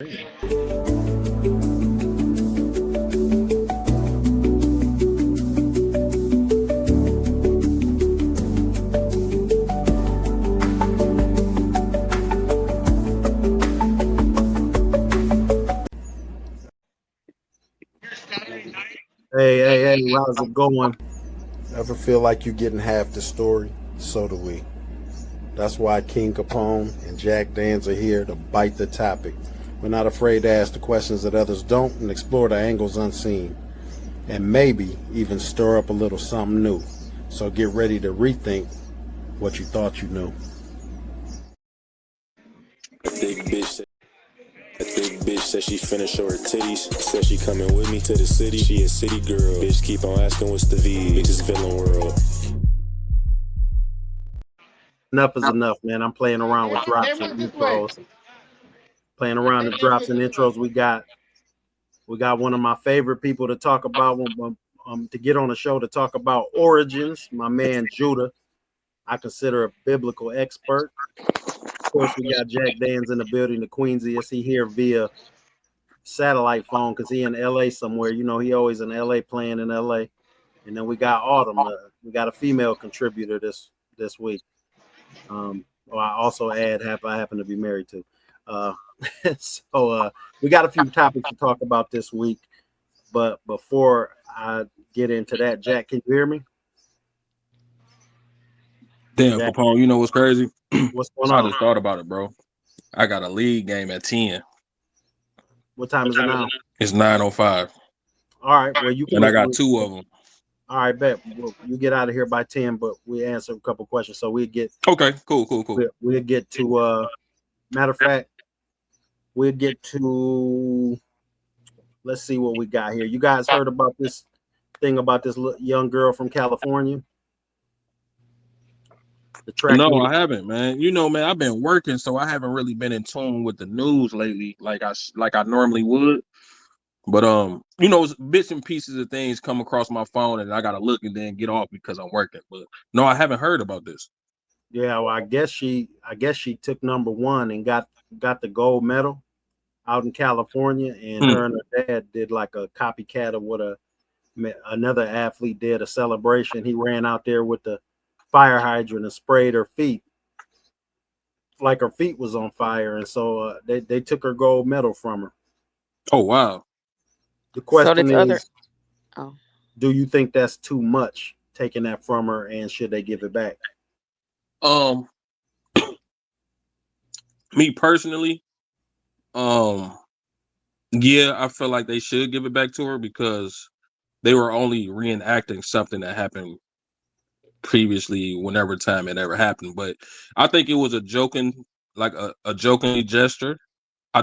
Hey, how's it going? Ever feel like you're getting half the story? So do we. That's why King Capone and Jack Dans are here to bite the topic. We're not afraid to ask the questions that others don't and explore the angles unseen. And maybe even stir up a little something new. So get ready to rethink what you thought you knew. A thick bitch. A thick bitch said she finna show her titties. Said she coming with me to the city. She a city girl. Bitch keep on asking what's the V. Bitches villain world. Enough is enough, man. I'm playing around with drops and intros. Playing around the drops and intros. We got one of my favorite people to talk about to get on the show to talk about origins. My man Judah. I consider a biblical expert. Of course, we got Jack Dans in the building, the Queensiest. He here via satellite phone because he in LA somewhere. You know, he always in LA playing in LA. And then we got Autumn. We got a female contributor this week. Well, I also add I happen to be married to. So we got a few topics to talk about this week. But before I get into that, Jack, can you hear me? Damn, Jack, Capone, you know what's crazy? what's going I on? just thought about it, bro. I got a league game at 10. What time is it now? It's 9:05. All right. Well, you can. And I got two of them. All right, bet. Well, you get out of here by 10, but we answer a couple questions. So we get. Okay, cool. We'll get to. Matter of fact, we'll get to. Let's see what we got here. You guys heard about this thing about this young girl from California? The track No, meet. I haven't, man. You know, man, I've been working, so I haven't really been in tune with the news lately, like I normally would. But you know, bits and pieces of things come across my phone, and I gotta look and then get off because I'm working. But no, I haven't heard about this. Yeah, well, I guess she took number one and got the gold medal out in California, and her and her dad did like a copycat of what another athlete did, a celebration. He ran out there with the fire hydrant and sprayed her feet like her feet was on fire, and so they took her gold medal from her. Oh wow. The question is, do you think that's too much taking that from her, and should they give it back? Me personally, yeah, I feel like they should give it back to her because they were only reenacting something that happened previously whenever time it ever happened. But I think it was a joking gesture. I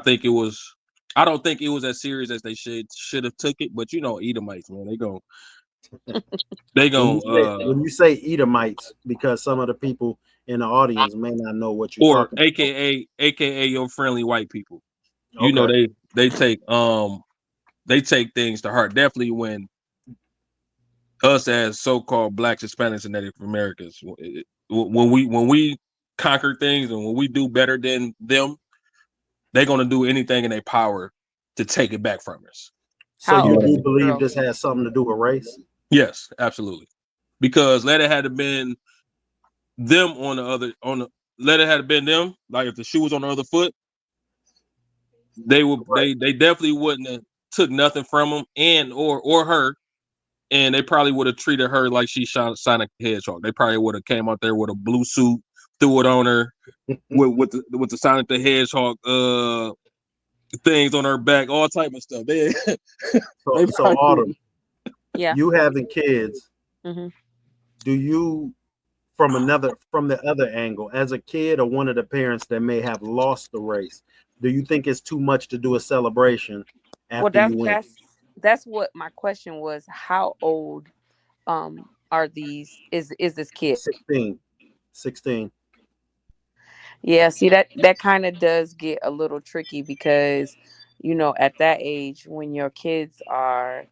don't think it was as serious as they should have took it. But you know, Edomites, man, When you say Edomites, because some of the people in the audience may not know what you're talking about. AKA your friendly white people. Okay. You know, they take things to heart. Definitely when us as so-called Blacks, Hispanics, and Native Americans, when we conquer things and when we do better than them, they're gonna do anything in their power to take it back from us. So you do believe this has something to do with race? Yes, absolutely. Because let it had been them let it had been them, like if the shoe was on the other foot, they definitely wouldn't have took nothing from them and or her. And they probably would have treated her like she Sonic the Hedgehog. They probably would have came out there with a blue suit, threw it on her with the Sonic the Hedgehog things on her back, all type of stuff. So Autumn, you having kids, do you from the other angle, as a kid or one of the parents that may have lost the race, do you think it's too much to do a celebration after you win? That's what my question was. How old are these is this kid? 16. Yeah, see that kind of does get a little tricky because you know at that age when your kids are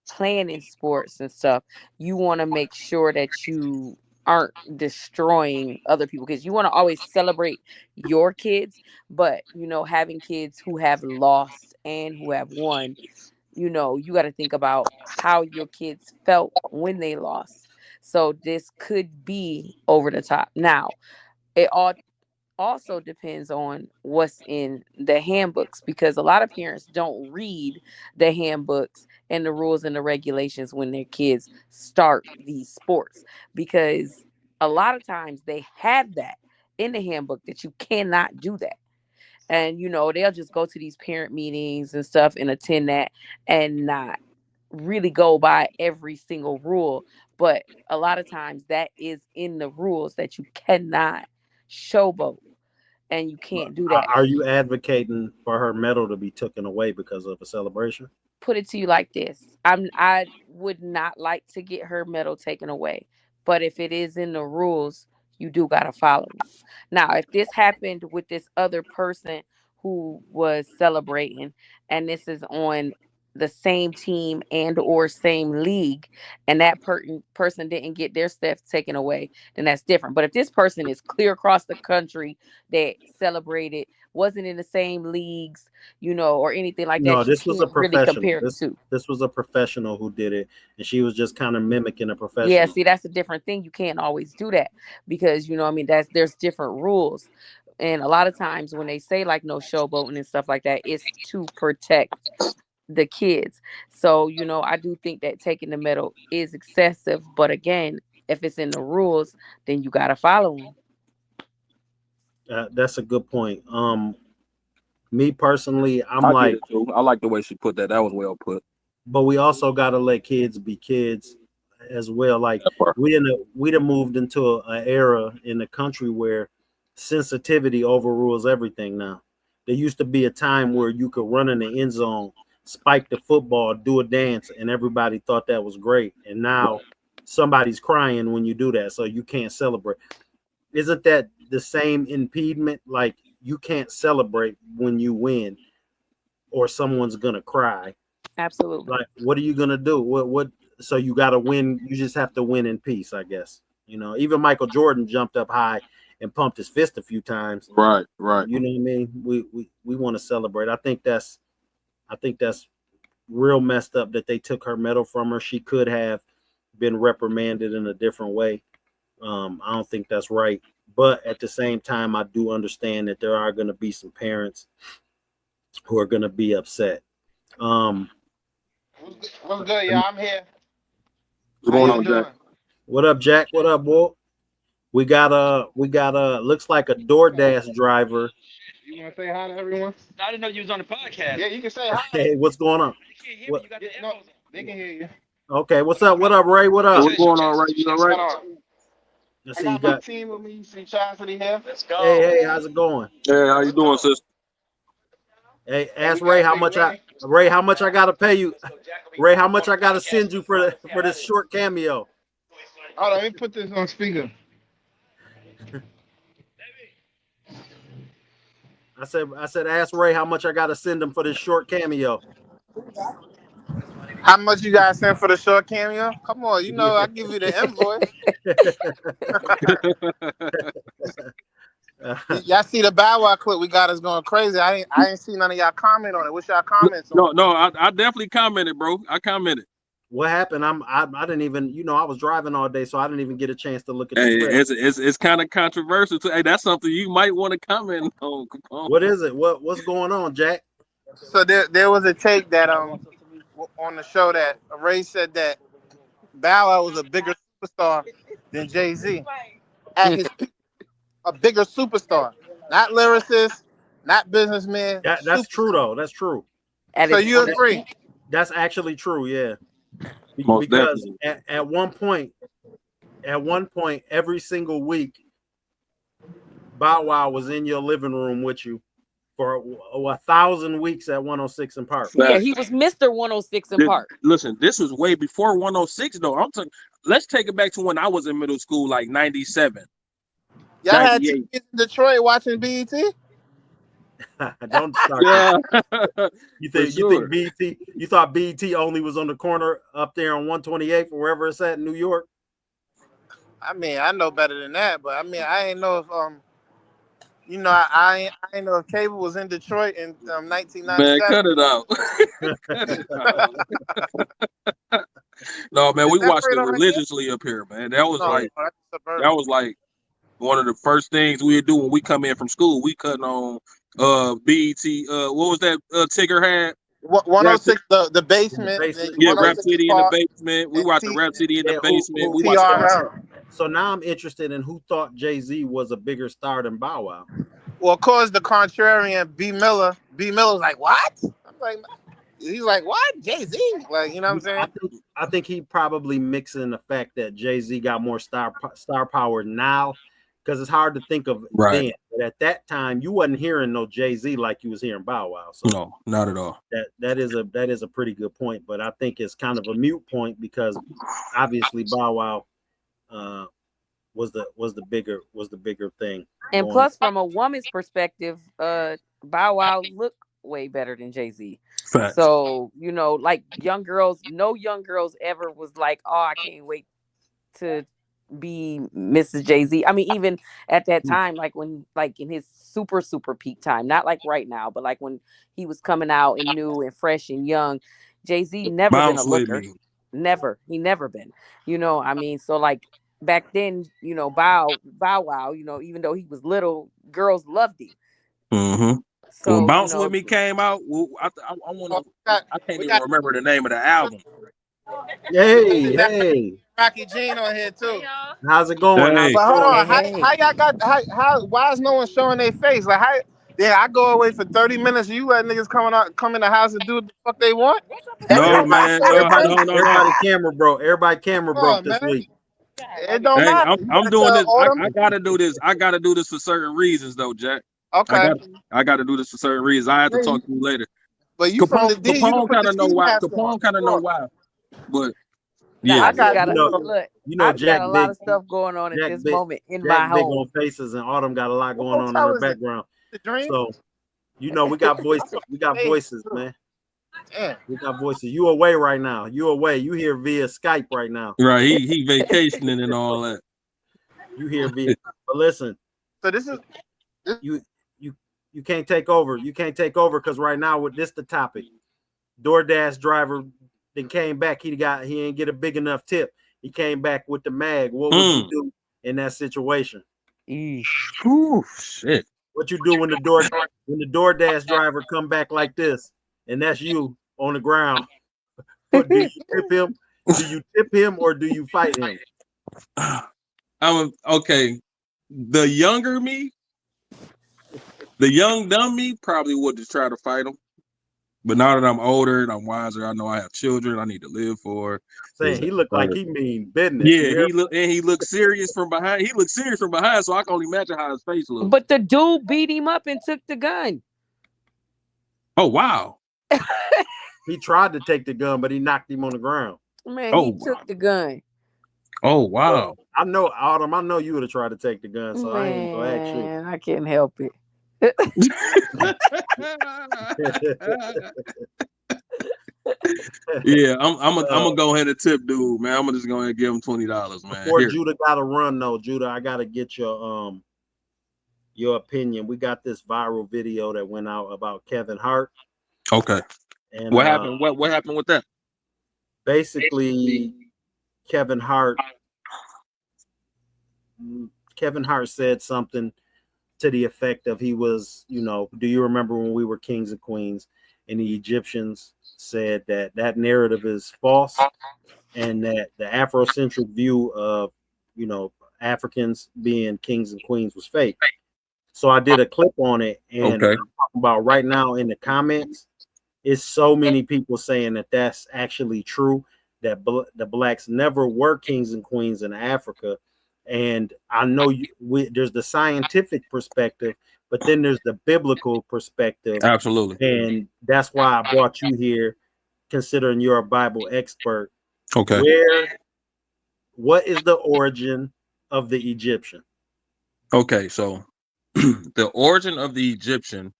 playing in sports and stuff, you want to make sure that you aren't destroying other people, because you want to always celebrate your kids, but having kids who have lost and who have won, you got to think about how your kids felt when they lost. So this could be over the top. Now, it all also depends on what's in the handbooks, because a lot of parents don't read the handbooks and the rules and the regulations when their kids start these sports, because a lot of times they have that in the handbook that you cannot do that. And they'll just go to these parent meetings and stuff and attend that and not really go by every single rule. But a lot of times that is in the rules that you cannot showboat and you can't do that. Are you advocating for her medal to be taken away because of a celebration? Put it to you like this. I would not like to get her medal taken away. But if it is in the rules, you do gotta follow them. Now, if this happened with this other person who was celebrating, and this is on the same team and or same league, and that person didn't get their stuff taken away, then that's different. But if this person is clear across the country that celebrated, wasn't in the same leagues, or anything like No, that, you this was a can't really professional. compare the two. This was a professional who did it, and she was just kind of mimicking a Yeah, professional. see, that's a different thing. You can't always do that, because what I mean, there's different rules. And a lot of times when they say like no showboating and stuff like that, it's to protect the kids. So, I do think that taking the medal is excessive, but again, if it's in the rules, then you got to follow them. That's a good point. Me personally, I'm I get like, it too. I like the way she put that. That was well put. but we also got to let kids be kids as well. Like we done moved into an era in the country where sensitivity overrules everything now. There used to be a time where you could run in the end zone, spike the football, do a dance, and everybody thought that was great. And now somebody's crying when you do that, so you can't celebrate. Isn't that the same impediment? Like you can't celebrate when you win, or someone's gonna cry. Absolutely. Like, what are you gonna do? What? So you got to win. You just have to win in peace, I guess. Even Michael Jordan jumped up high and pumped his fist a few times. Right, right. You know what I mean? We want to celebrate. I think that's real messed up that they took her medal from her. She could have been reprimanded in a different way. I don't think that's right. But at the same time, I do understand that there are going to be some parents who are going to be upset. What's good, y'all? I'm here. What's How going y'all on, doing? Jack? What up, Jack? What up, boy? We got looks like a DoorDash driver. You want to say hi to everyone? I didn't know you was on the podcast. Yeah, you can say hi. Hey, what's going on? They can't hear What? me. You got the No, headphones on. they can hear you. Okay, what's up? What up, Ray? What Hey, up? what's going on, Ray? You all right? Hold on. I I see you got my got. team with me. See Chastity here. Let's go. Hey, how's it going? Hey, how you doing, sis? Hey, And ask we Ray got how Big much Ray. how much I gotta pay you. Ray, how much I gotta send you for this short cameo? Hold on, let me put this on speaker. I said, ask Ray how much I gotta send him for this short cameo. How much you guys sent for the short cameo? Come on, I give you the invoice. Y'all see the Bow Wow clip we got us going crazy. I ain't see none of y'all comment on it. What's y'all comments on No, it? no, I definitely commented, bro. I commented. What happened? I didn't even I was driving all day, so I didn't even get a chance to look at the Hey, clip. it's kind of controversial too. Hey, that's something you might want to comment on. What is it? What's going on, Jack? So there was a take that on the show that Ray said that Bow Wow was a bigger superstar than Jay-Z at his peak. A bigger superstar, not lyricist, not businessman. That's true though. That's true. So you On his agree? peak. That's actually true. Yeah, Most because definitely. at one point, every single week, Bow Wow was in your living room with you for 1,000 weeks at 106 in Park. Yeah, Fact. he was Mr. 106 in Park. Listen, this was way before 106 though. I'm talking. Let's take it back to when I was in middle school, like 97, Y'all had 98. kids in Detroit watching BET? Don't start Yeah, that. You for think sure. BET? You thought BET only was on the corner up there on 128th or wherever it's at in New York? I mean, I know better than that, but I mean, I ain't know if I ain't know if Cable was in Detroit in Man, 1997. cut it out. Cut it out. No, man, Is we that watched right it on here? religiously up here, man. That was No, like that's that suburban. was like one of the first things we'd do when we come in from school. We cutting on B.E.T. What was that Tigger had? Rap, 106, the In the basement. basement. yeah, Rap 106 City in the Park basement. We and watched the T Rap City in the Yeah, basement. We watched TR everything. Herald. so now I'm interested in who thought Jay-Z was a bigger star than Bow Wow. Well, of course, the contrarian B Miller. B Miller's like, what? I'm like, he's like, what? Jay-Z? Like, you know what I'm saying? I think he probably mixing the fact that Jay-Z got more star power now, because it's hard to think of Right. then. But at that time, you wasn't hearing no Jay-Z like you was hearing Bow Wow. So No, not at all. that is a pretty good point. But I think it's kind of a mute point because obviously Bow Wow was the bigger thing And going. plus, from a woman's perspective, Bow Wow look way better than Jay-Z. Facts. So, like young girls, no young girls ever was like, oh, I can't wait to be Mrs. Jay-Z. I mean, even at that time, like in his super, super peak time, not like right now, but like when he was coming out and new and fresh and young, Jay-Z never been a Bounce with looker. me. Never. He never been. I mean, so like back then, Bow Wow, even though he was little, girls loved him. Mm-hmm. When So, Bounce with Me came out, I want Oh, to. I can't we even got remember the name of the album. Hey, Rocky Jean on here too. how's it going? How's Hey, it But hold going? on, hey. how y'all got how why is no one showing their face? Like how yeah, I go away for 30 minutes and you let niggas come in the house and do what the fuck they want? no Everybody man, show their no, Everybody, face. no, no, no. everybody camera broke. Everybody camera broke Oh this man. week. It don't Hey, matter. You I'm gotta doing tell this. Autumn. I gotta do this. I gotta do this for certain reasons, though, Jack. I Okay. got I got to do this for certain reasons. I have to Yeah, talk to you later. but you from the D, you can Capone put kind the of know ski why. mask on. Capone kind of know Sure. why. But Nah, yeah, I I just got gotta look. You know, I've got Jack a lot big, of stuff going on at Jack this big, moment in Jack my big on home. faces, and Autumn got a lot what going on in hotel her is it? background. The Dream? So we got voices. We got Hey, voices, man. damn. We got voices. You away right now. You away. You here via Skype right now. right. He vacationing and all that. You here via. But listen, So this is you you you can't take over. You can't take over because right now with this the topic. DoorDash driver then came back. He ain't get a big enough tip. He came back with the mag. What would you do in that situation? Eesh. Ooh, shit. What you do when the DoorDash driver come back like this, and that's you on the ground? What do you tip him? Do you tip him or do you fight him? I'm okay. The younger me, the young dumb me, probably would just try to fight him. But now that I'm older and I'm wiser, I know I have children I need to live for. Saying he looked like he mean business. Yeah, You hear? he looks serious from behind. He looks serious from behind, so I can only imagine how his face looks. But the dude beat him up and took the gun. Oh wow. He tried to take the gun, but he knocked him on the ground. Man, Oh he wow. took the gun. Oh wow. I know, Autumn. I know you would have tried to take the gun, so I ain't gonna ask you. Man, I can't help it. Yeah, I'm gonna go ahead and tip dude, man. I'm gonna just go ahead and give him $20, man. Before Here. Judah got to run though, Judah, I gotta get your opinion. We got this viral video that went out about Kevin Hart. Okay. And What happened? What happened with that? Basically, Kevin Hart said something to the effect of he was, do you remember when we were kings and queens and the Egyptians said that narrative is false and that the Afrocentric view of, Africans being kings and queens was fake. So I did a clip on it, and Okay. I'm talking about right now in the comments, it's so many people saying that that's actually true, that the blacks never were kings and queens in Africa. And I know there's the scientific perspective, but then there's the biblical perspective. Absolutely. And that's why I brought you here, considering you're a Bible expert. Okay. What is the origin of the Egyptian? Okay, so the origin of the Egyptian.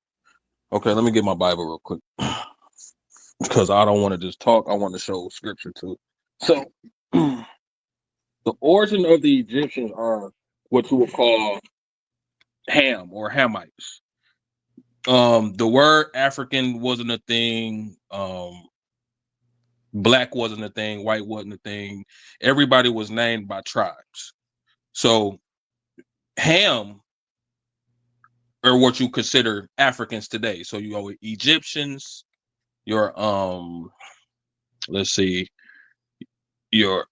Okay, let me get my Bible real quick. Because I don't want to just talk, I want to show scripture too. So The origin of the Egyptians are what you would call Ham or Hamites. The word African wasn't a thing. Black wasn't a thing. White wasn't a thing. Everybody was named by tribes. So Ham are what you consider Africans today. So you go with Egyptians, your let's see, your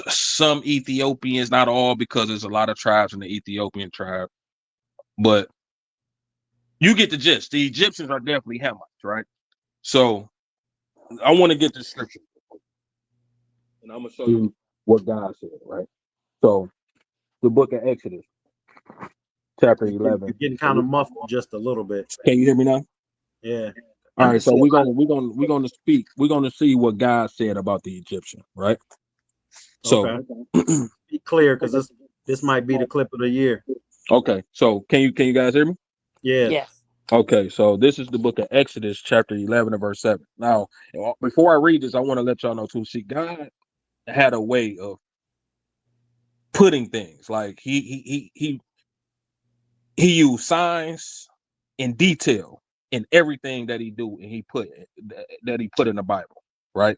some Ethiopians, not all, because there's a lot of tribes in the Ethiopian tribe, but you get the gist. The Egyptians are definitely Hamites, right? So I want to get the scripture, and I'm gonna show you what God said, right? So the book of Exodus, chapter You're 11. getting kind of muffled just a little bit. Can you hear me now? Yeah. All You right, can so see we're gonna speak. We're gonna see what God said about the Egyptian, right? So, okay. Be clear, because this might be the clip of the year. okay. So can you guys hear me? Yeah. Yes. Okay. So this is the book of Exodus, chapter 11 and verse 7. Now, before I read this, I want to let y'all know too. See, God had a way of putting things like he used signs and detail in everything that he do, and that he put in the Bible, right?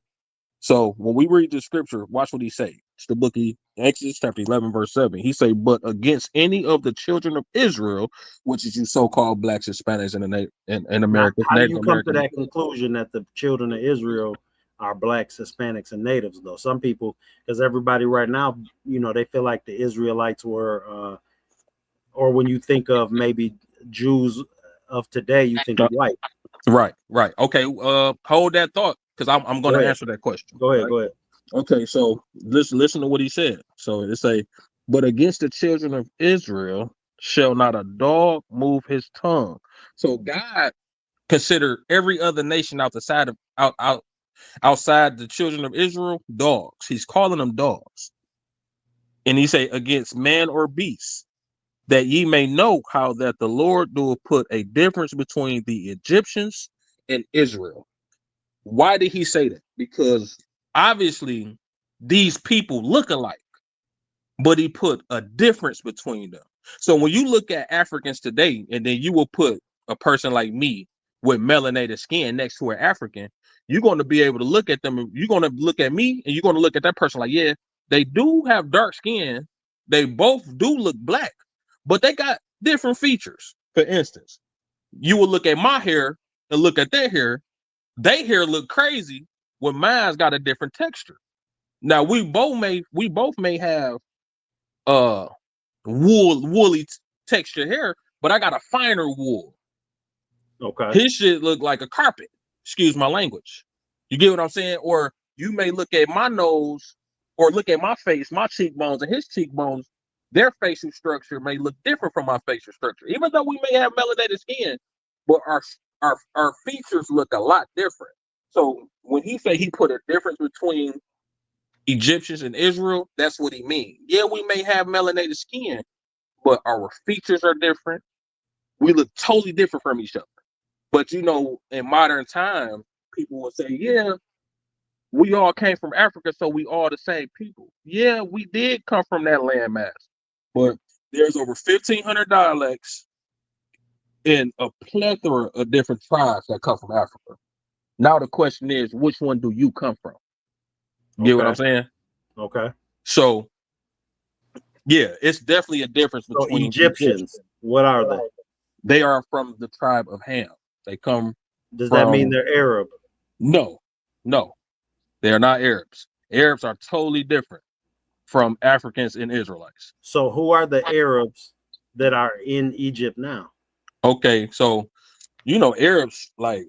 So when we read the scripture, watch what he say. It's the book of Exodus, chapter 11, verse 7. He say, but against any of the children of Israel, which is you so-called blacks, Hispanics, and Now, Americans, how do Native you come to Americans. that conclusion that the children of Israel are blacks, Hispanics, and natives? Though some people, because everybody right now, they feel like the Israelites were, or when you think of maybe Jews of today, you think of white. Right. Okay. Hold that thought, because I'm Go gonna ahead. answer that question. Go ahead. Right. Go ahead. Okay, so listen to what he said. So it say, but against the children of Israel shall not a dog move his tongue. So God considered every other nation outside the children of Israel dogs. He's calling them dogs. And he say, against man or beast, that ye may know how that the Lord doeth put a difference between the Egyptians and Israel. Why did he say that? Because obviously these people look alike, but he put a difference between them. So when you look at Africans today, and then you will put a person like me with melanated skin next to an African, you're going to be able to look at them. You're going to look at me, and you're going to look at that person like, yeah, they do have dark skin. They both do look black, but they got different features. For instance, you will look at my hair and look at their hair. Their hair look crazy when mine's got a different texture. Now we both may have uh woolly textured hair, but I got a finer wool. Okay. His shit look like a carpet. Excuse my language. You get what I'm saying? Or you may look at my nose or look at my face, my cheekbones, and his cheekbones. Their facial structure may look different from my facial structure, even though we may have melanated skin, but our features look a lot different. So when he say he put a difference between Egyptians and Israel, that's what he means. Yeah, we may have melanated skin, but our features are different. We look totally different from each other. But in modern time, people will say, yeah, we all came from Africa, so we all the same people. Yeah, we did come from that landmass. But there's over 1,500 dialects and a plethora of different tribes that come from Africa. Now the question is, which one do you come from? You get what I'm Okay. saying? Okay. So yeah, it's definitely a difference So between Egyptians. Egyptians, what are they? They are from the tribe of Ham. They come Does that mean from they're Arab? no, no, they are not Arabs. Arabs are totally different from Africans and Israelites. So who are the Arabs that are in Egypt now? Okay, so Arabs, like,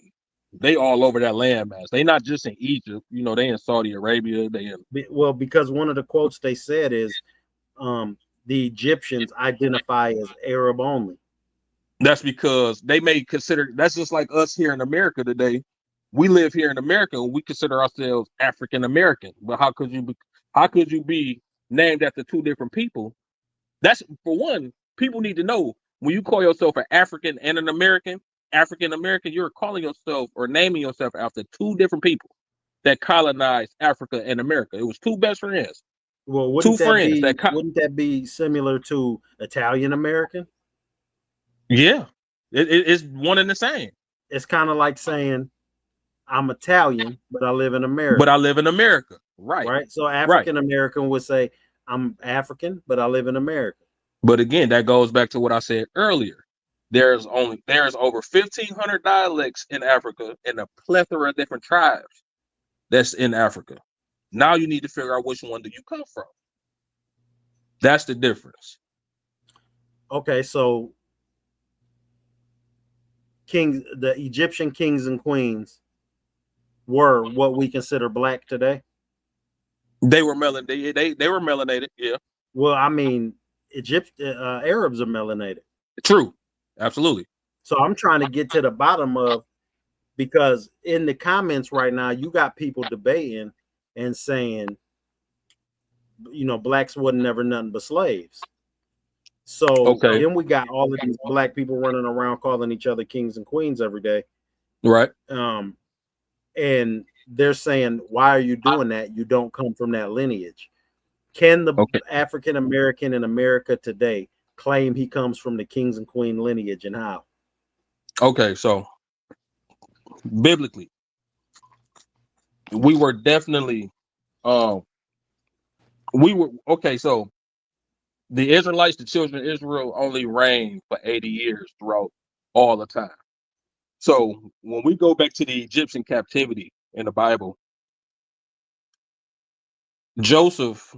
they all over that landmass. They not just in Egypt. They in Saudi Arabia. They in Well, because one of the quotes they said is the Egyptians identify as Arab only. That's because they may consider, that's just like us here in America today. We live here in America and we consider ourselves African American. But how could you be named after two different people? That's, for one, people need to know, when you call yourself an African and an African American, you're calling yourself or naming yourself after two different people that colonized Africa and America. It was two best friends. Well, Two friends wouldn't that be similar to Italian American? yeah, it's one and the same. It's kind of like saying I'm Italian, but I live in But I America, live in America. Right. right? So Right. African American would say I'm African, but I live in America. But again, that goes back to what I said earlier. There's over 1,500 dialects in Africa and a plethora of different tribes that's in Africa. Now you need to figure out which one do you come from. That's the difference. Okay, so the Egyptian kings and queens were what we consider black today. They were they were melanated. Yeah, Well, I mean, Arabs are melanated. true, absolutely. So I'm trying to get to the bottom of, because in the comments right now, you got people debating and saying, blacks wasn't never nothing but slaves. So Okay, then we got all of these black people running around calling each other kings and queens every day. right. Um, and they're saying, why are you doing that? You don't come from that lineage. Can the Okay, African American in America today claim he comes from the kings and queen lineage, and how? okay. So biblically, we were definitely, um, we were okay. So the Israelites, the children of Israel, only reigned for 80 years throughout all the time. So when we go back to the Egyptian captivity in the Bible, Joseph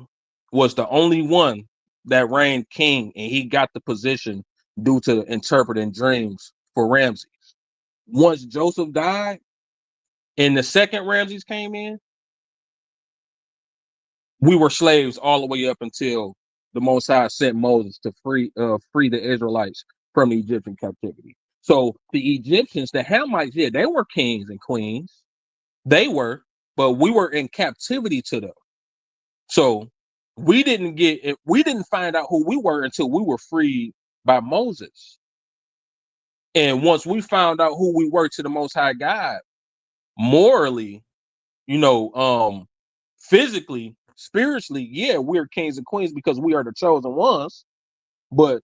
was the only one that reigned king, and he got the position due to interpreting dreams for Ramses. Once Joseph died and the second Ramses came in, we were slaves all the way up until the Most High sent Moses to free the Israelites from the Egyptian captivity. So the Egyptians, the Hamites, yeah, they were kings and queens. They were, but we were in captivity to them. So we didn't find out who we were until we were freed by Moses. And once we found out who we were to the Most High God, morally, physically, spiritually, yeah, we're kings and queens because we are the chosen ones. But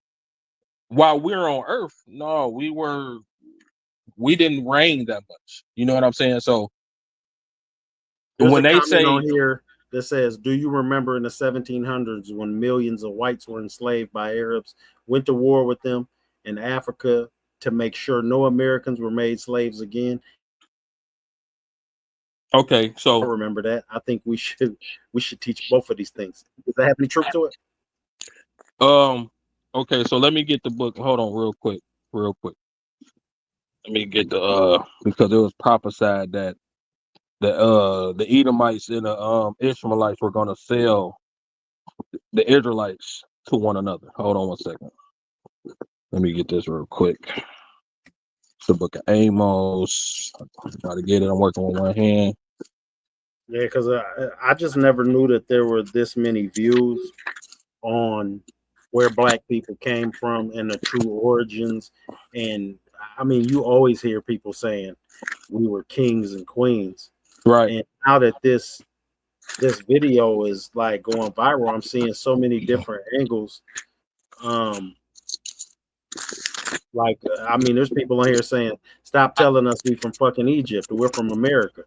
while we're on earth, no, we didn't reign that much. You know what I'm saying? So There's a when they comment on say, here that says, do you remember in the 1700s when millions of whites were enslaved by Arabs, went to war with them in Africa to make sure no Americans were made slaves again? okay, I so remember that. I think we should teach both of these things. Does that have any truth to it? um, okay, so let me get the book. Hold on, real quick. Let me get the because it was prophesied that the Edomites and the Ishmaelites were gonna sell the Israelites to one another. Hold on one second. Let me get this real quick. It's the book of Amos. I try to get it. I'm working with one hand. Yeah, because I just never knew that there were this many views on where black people came from and the true origins. And I mean, you always hear people saying we were kings and queens. Right. And now that this video is like going viral, I'm seeing so many different angles. Um, I mean, there's people on here saying, "Stop telling us we from fucking Egypt. We're from America."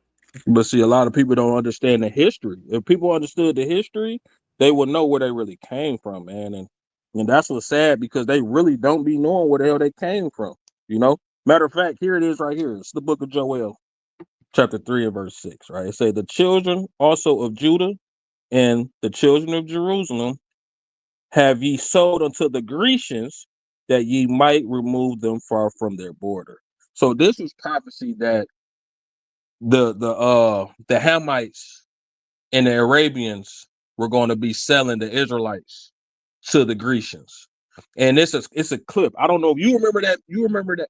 But see, a lot of people don't understand the history. If people understood the history, they would know where they really came from, man. And that's what's sad because they really don't be knowing where the hell they came from. You know? Matter of fact, here it is right here. It's the book of Joel, chapter 3 and verse 6, right? It say the children also of Judah and the children of Jerusalem have ye sold unto the Grecians that ye might remove them far from their border. So this is prophecy that the Hamites and the Arabians were going to be selling the Israelites to the Grecians. And it's a clip. I don't know if you remember that. You remember that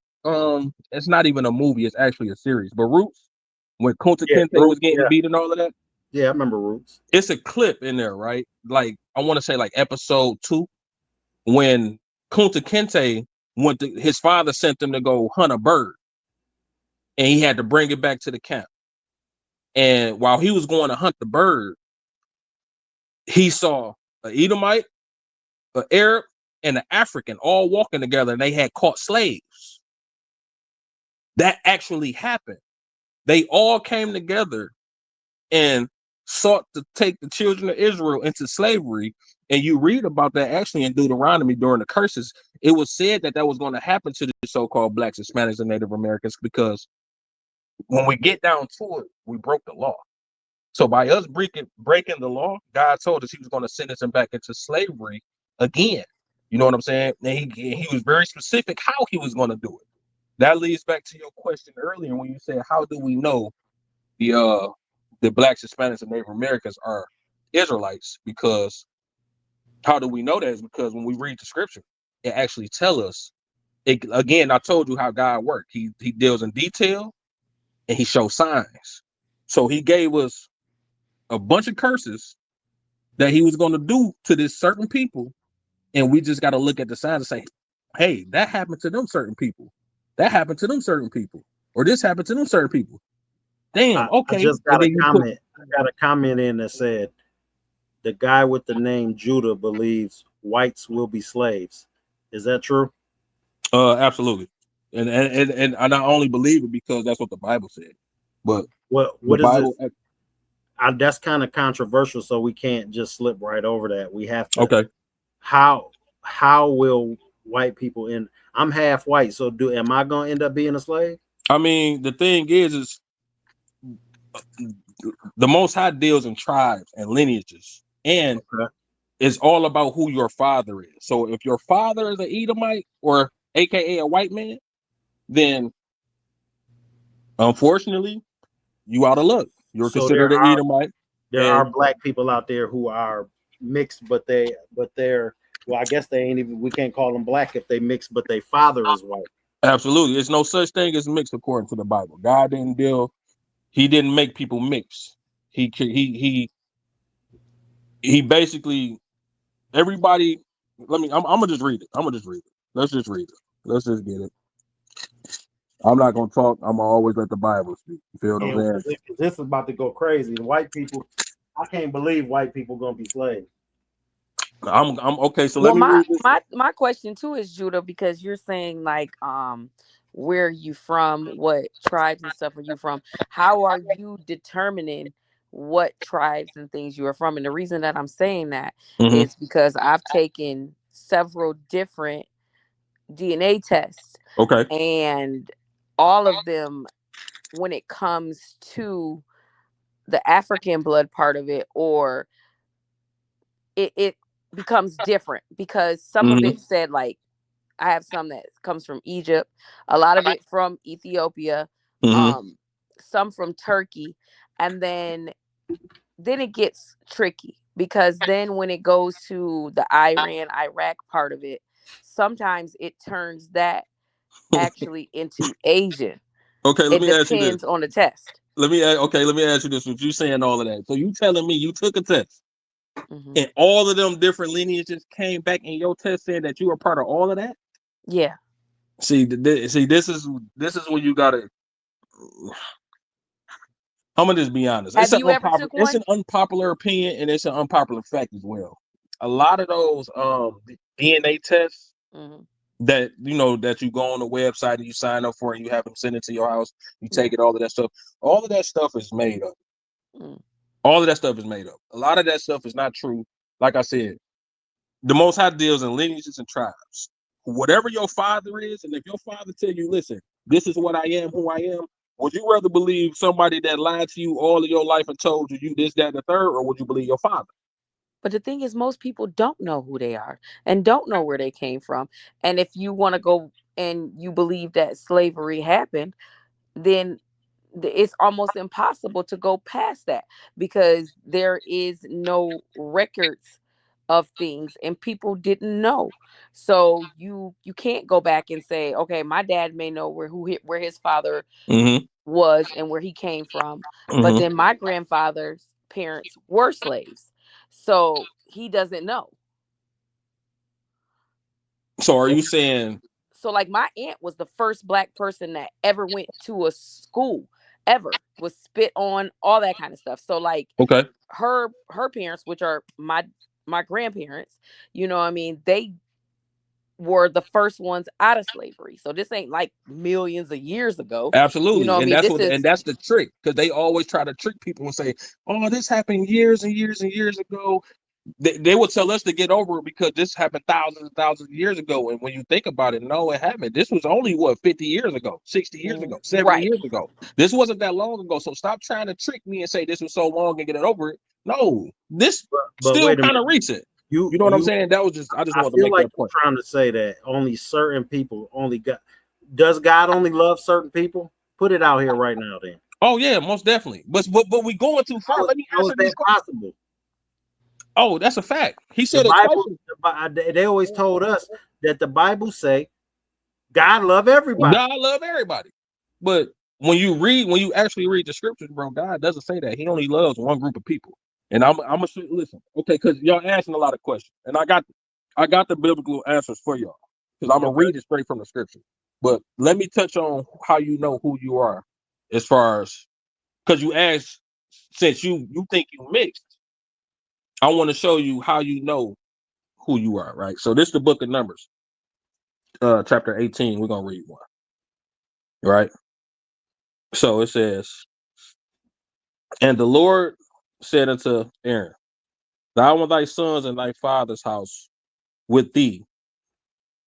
it's not even a movie, it's actually a series. But Roots, when Kunta Yeah, Kinte was Roots. getting Yeah, beat and all of that, yeah, I remember Roots. it's a clip in there, right? Like I want to say like episode 2, when Kunta Kinte his father sent him to go hunt a bird, and he had to bring it back to the camp. And while he was going to hunt the bird, he saw an Edomite, an Arab, and an African all walking together, and they had caught slaves. That actually happened. They all came together and sought to take the children of Israel into slavery. And you read about that actually in Deuteronomy during the curses. It was said that was going to happen to the so-called blacks, Hispanics, and Native Americans, because when we get down to it, we broke the law. So by us breaking the law, God told us he was going to send us back into slavery again. You know what I'm saying? And he was very specific how he was going to do it. That leads back to your question earlier when you said, how do we know the blacks, Hispanics, and Native Americans are Israelites? Because how do we know that? Is because when we read the scripture, it actually tells us. Again, I told you how God worked. He deals in detail and he shows signs. So he gave us a bunch of curses that he was going to do to this certain people, and we just got to look at the signs and say, hey, that happened to them certain people. That happened to them certain people. Or this happened to them certain people. Damn, I okay. just And got a then you put comment. I got a comment in that said the guy with the name Judah believes whites will be slaves. Is that true? absolutely. And I not only believe it because that's what the Bible said, but the What is it? Bible. That's kind of controversial, so we can't just slip right over that. We have to. Okay. How will white people in? I'm half white, so am I going to end up being a slave? I mean, the thing is the Most High deals in tribes and lineages, and Okay. it's all about who your father is. So if your father is an Edomite or AKA a white man, then unfortunately you out of luck. You're So considered an Edomite, there are and black people out there who are mixed, but they're well, I guess they ain't even. We can't call them black if they mixed, but their father is white. absolutely, there's no such thing as mixed according to the Bible. God didn't deal. He didn't make people mix. He basically everybody. I'm gonna just read it. Let's just read it. Let's just get it. I'm not gonna talk. I'm gonna always let the Bible speak. You feel what I'm Yeah, saying? because this is about to go crazy. White people, I can't believe white people gonna be slaves. I'm okay. So let Well, me read this. my question too is, Judah, because you're saying like where are you from, what tribes and stuff are you from? How are you determining what tribes and things you are from? And the reason that I'm saying that Mm-hmm. is because I've taken several different DNA tests, Okay. and all of them, when it comes to the African blood part of it, or it becomes different, because some of Mm-hmm. it said like I have some that comes from Egypt, a lot of it from Ethiopia, Mm-hmm. um, some from Turkey, and then it gets tricky, because then when it goes to the Iran, Iraq part of it, sometimes it turns that actually into Asian. Okay. Let It me ask you this. depends on the test. Okay. Let me ask you this. With you saying all of that, so you telling me you took a test Hmm. and all of them different lineages came back in your test saying that you were part of all of that? Yeah. See, this is when you gotta. I'm gonna just be honest. Have you ever took It's one? an unpopular opinion and it's an unpopular fact as well. A lot of those DNA tests Hmm. that that you go on the website and you sign up for and you have them send it to your house, you Yeah. take it, all of that stuff is made up. Mm. All of that stuff is made up. A lot of that stuff is not true. Like I said, the Most High deals in lineages and tribes. Whatever your father is, and if your father tell you, listen, this is what I am, who I am, would you rather believe somebody that lied to you all of your life and told you this, that, and the third, or would you believe your father? But the thing is, most people don't know who they are and don't know where they came from. And if you want to go and you believe that slavery happened, then it's almost impossible to go past that, because there is no records of things and people didn't know. So you can't go back and say, okay, my dad may know where his father Mm-hmm. was and where he came from, but Mm-hmm. then my grandfather's parents were slaves, so he doesn't know. So are you saying So like my aunt was the first black person that ever went to a school, ever, was spit on, all that kind of stuff. So like Okay. her parents, which are my grandparents, you know what I mean, they were the first ones out of slavery. So this ain't like millions of years ago. You know Absolutely. what I And mean? that's This what and is that's the trick, because they always try to trick people and say, oh, this happened years and years and years ago. They would tell us to get over it because this happened thousands and thousands of years ago. And when you think about it, no, it happened. This was only what, 50 years ago, 60 years ago, 70 right. years ago. This wasn't that long ago. So stop trying to trick me and say this was so long and get it over it. No, this But still wait a kind minute. of recent. You You know what I'm you saying? That was just, I just I wanted to feel make like that you're point. trying to say that only certain people only got. Does God only love certain people? Put it out here right now, then. Oh yeah, most definitely. But we going too far. Let me How is answer these that questions. possible? Oh, that's a fact. He The said it twice. Bible, they always told us that the Bible say God love everybody. God love everybody. But when you actually read the scriptures, bro, God doesn't say that. He only loves one group of people. And I'm gonna listen, okay, because y'all asking a lot of questions, and I got the biblical answers for y'all, because I'm gonna Okay. read it straight from the scripture. But let me touch on how you know who you are, as far as, because you asked, since you think you mixed, I want to show you how you know who you are, right? So this is the book of Numbers, chapter 18. We're gonna read one, right? So it says, and the Lord said unto Aaron, thou and thy sons and thy father's house with thee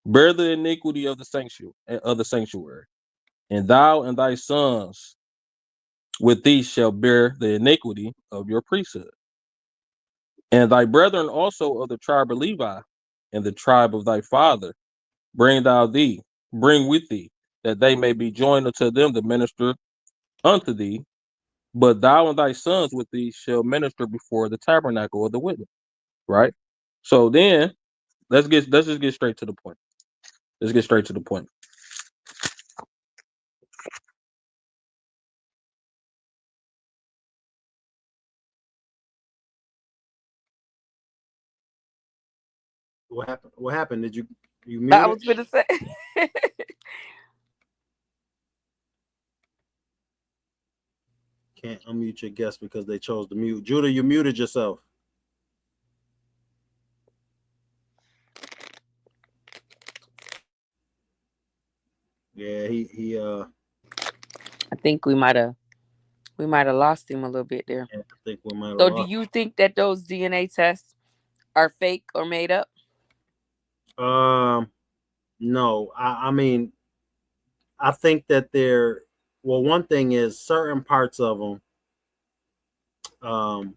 bear the iniquity of the sanctuary, and thou and thy sons with thee shall bear the iniquity of your priesthood, and thy brethren also of the tribe of Levi and the tribe of thy father bring with thee, that they may be joined unto them to minister unto thee. But thou and thy sons with thee shall minister before the tabernacle of the witness. Right. So then let's just get straight to the point. Let's get straight to the point. What happened? What happened? Did you I mute it? was gonna say. Can't unmute your guest because they chose to mute. Judah, you muted yourself. Yeah, he I think we might have lost him a little bit there. I think we might have So do lost. you think that those DNA tests are fake or made up? No, I mean, I think that they're, well, one thing is certain parts of them, um,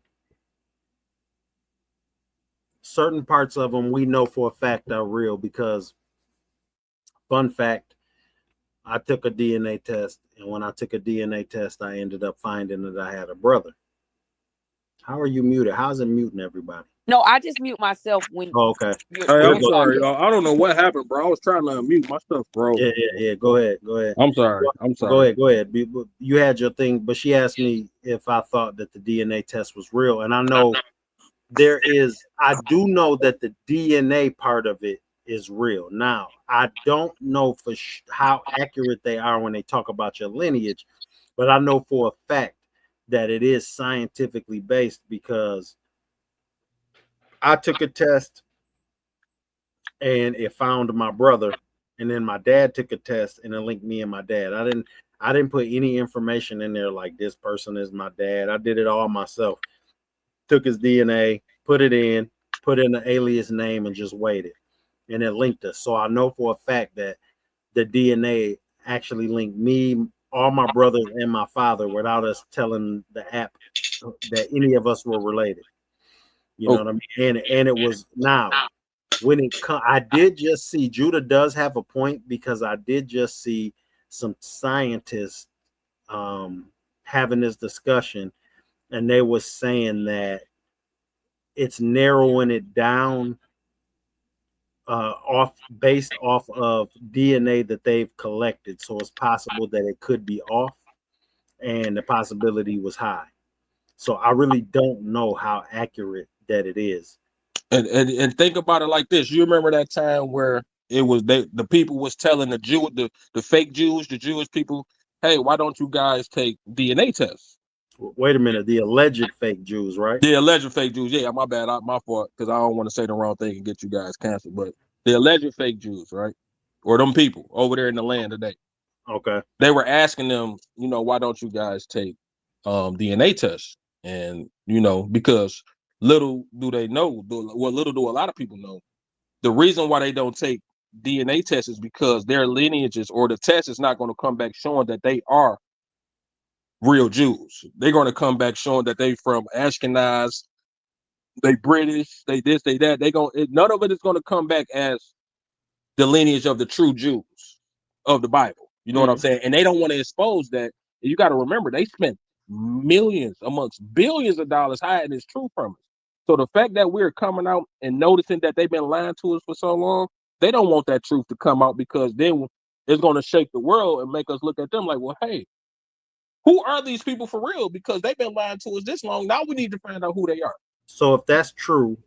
we know for a fact are real because, fun fact, I took a DNA test, and when I took a DNA test, I ended up finding that I had a brother. How are you muted? How's it muting everybody? No, I just mute myself when Oh, okay. Hey, when We'll I'm you're go. sorry, talking. y'all. I don't know what happened, bro. I was trying to unmute my stuff, bro. Yeah. Go ahead. Go ahead. I'm sorry. I'm Go sorry. ahead. Go ahead. You had your thing, but she asked me if I thought that the DNA test was real, and I know there is. I do know that the DNA part of it is real. Now, I don't know for how accurate they are when they talk about your lineage, but I know for a fact that it is scientifically based because I took a test and it found my brother, and then my dad took a test and it linked me and my dad. I didn't put any information in there like this person is my dad. I did it all myself. Took his DNA, put in the alias name, and just waited, and it linked us. So I know for a fact that the DNA actually linked me, all my brothers, and my father without us telling the app that any of us were related. You know Oh, what I mean? And it was now when I did just see Judah does have a point because I did just see some scientists having this discussion, and they were saying that it's narrowing it down off based off of DNA that they've collected. So it's possible that it could be off, and the possibility was high. So I really don't know how accurate that it is. and think about it like this. You remember that time where it was the people was telling the fake Jews, the Jewish people, hey, why don't you guys take DNA tests? Wait a minute, the alleged fake Jews, right? The alleged fake Jews. Yeah, my bad. My fault, because I don't want to say the wrong thing and get you guys canceled. But the alleged fake Jews, right? Or them people over there in the land today. Okay. They were asking them, why don't you guys take DNA tests? And, because little do they know, little do a lot of people know, the reason why they don't take DNA tests is because their lineages or the test is not going to come back showing that they are real Jews. They're going to come back showing that they from Ashkenaz, they British, they this, they that. None of it is going to come back as the lineage of the true Jews of the Bible. You know what I'm saying? And they don't want to expose that. You got to remember, they spent millions amongst billions of dollars hiding this truth from us. So the fact that we're coming out and noticing that they've been lying to us for so long, they don't want that truth to come out, because then it's going to shake the world and make us look at them like, well, hey, who are these people for real? Because they've been lying to us this long. Now we need to find out who they are. So if that's true,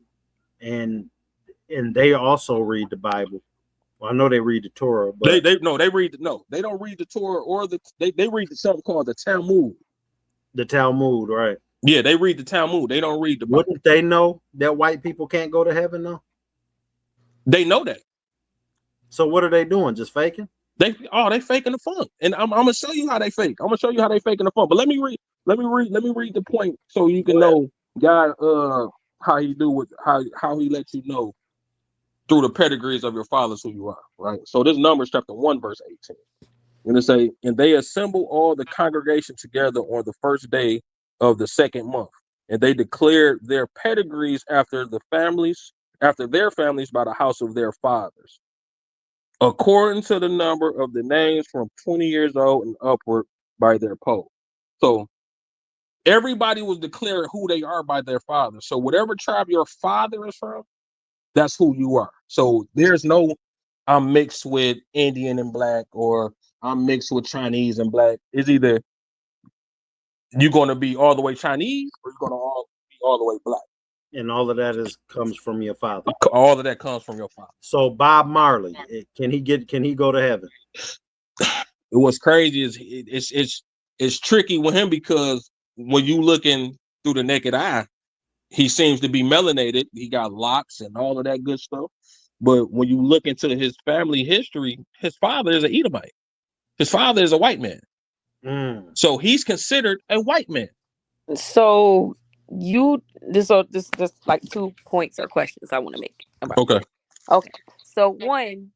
and they also read the Bible. Well, I know they read the Torah, but they don't read the Torah, or they read something called the Talmud. the Talmud, right? Yeah, they read the Talmud. They don't read the Bible. Wouldn't they know that white people can't go to heaven though? They know that. So what are they doing? Just faking? They faking the funk. And I'm gonna show you how they fake. I'm gonna show you how they faking the funk. But let me read the point so you can know God how he do with how he lets you know through the pedigrees of your fathers who you are, right? So this Numbers chapter 1, verse 18. And it say, and they assemble all the congregation together on the first day of the second month, and they declared their pedigrees after their families by the house of their fathers, according to the number of the names from 20 years old and upward by their poll. So everybody was declaring who they are by their father. So whatever tribe your father is from, that's who you are. So there's no I'm mixed with Indian and black, or I'm mixed with Chinese and black. It's either you're going to be all the way Chinese, or you're going to be all the way black. And all of that comes from your father. All of that comes from your father. So Bob Marley, can he go to heaven? What's crazy is it's tricky with him, because when you looking through the naked eye, he seems to be melanated. He got locks and all of that good stuff. But when you look into his family history, his father is an Edomite. His father is a white man. So he's considered a white man. So this like 2 points or questions I want to make about this. Okay. So one,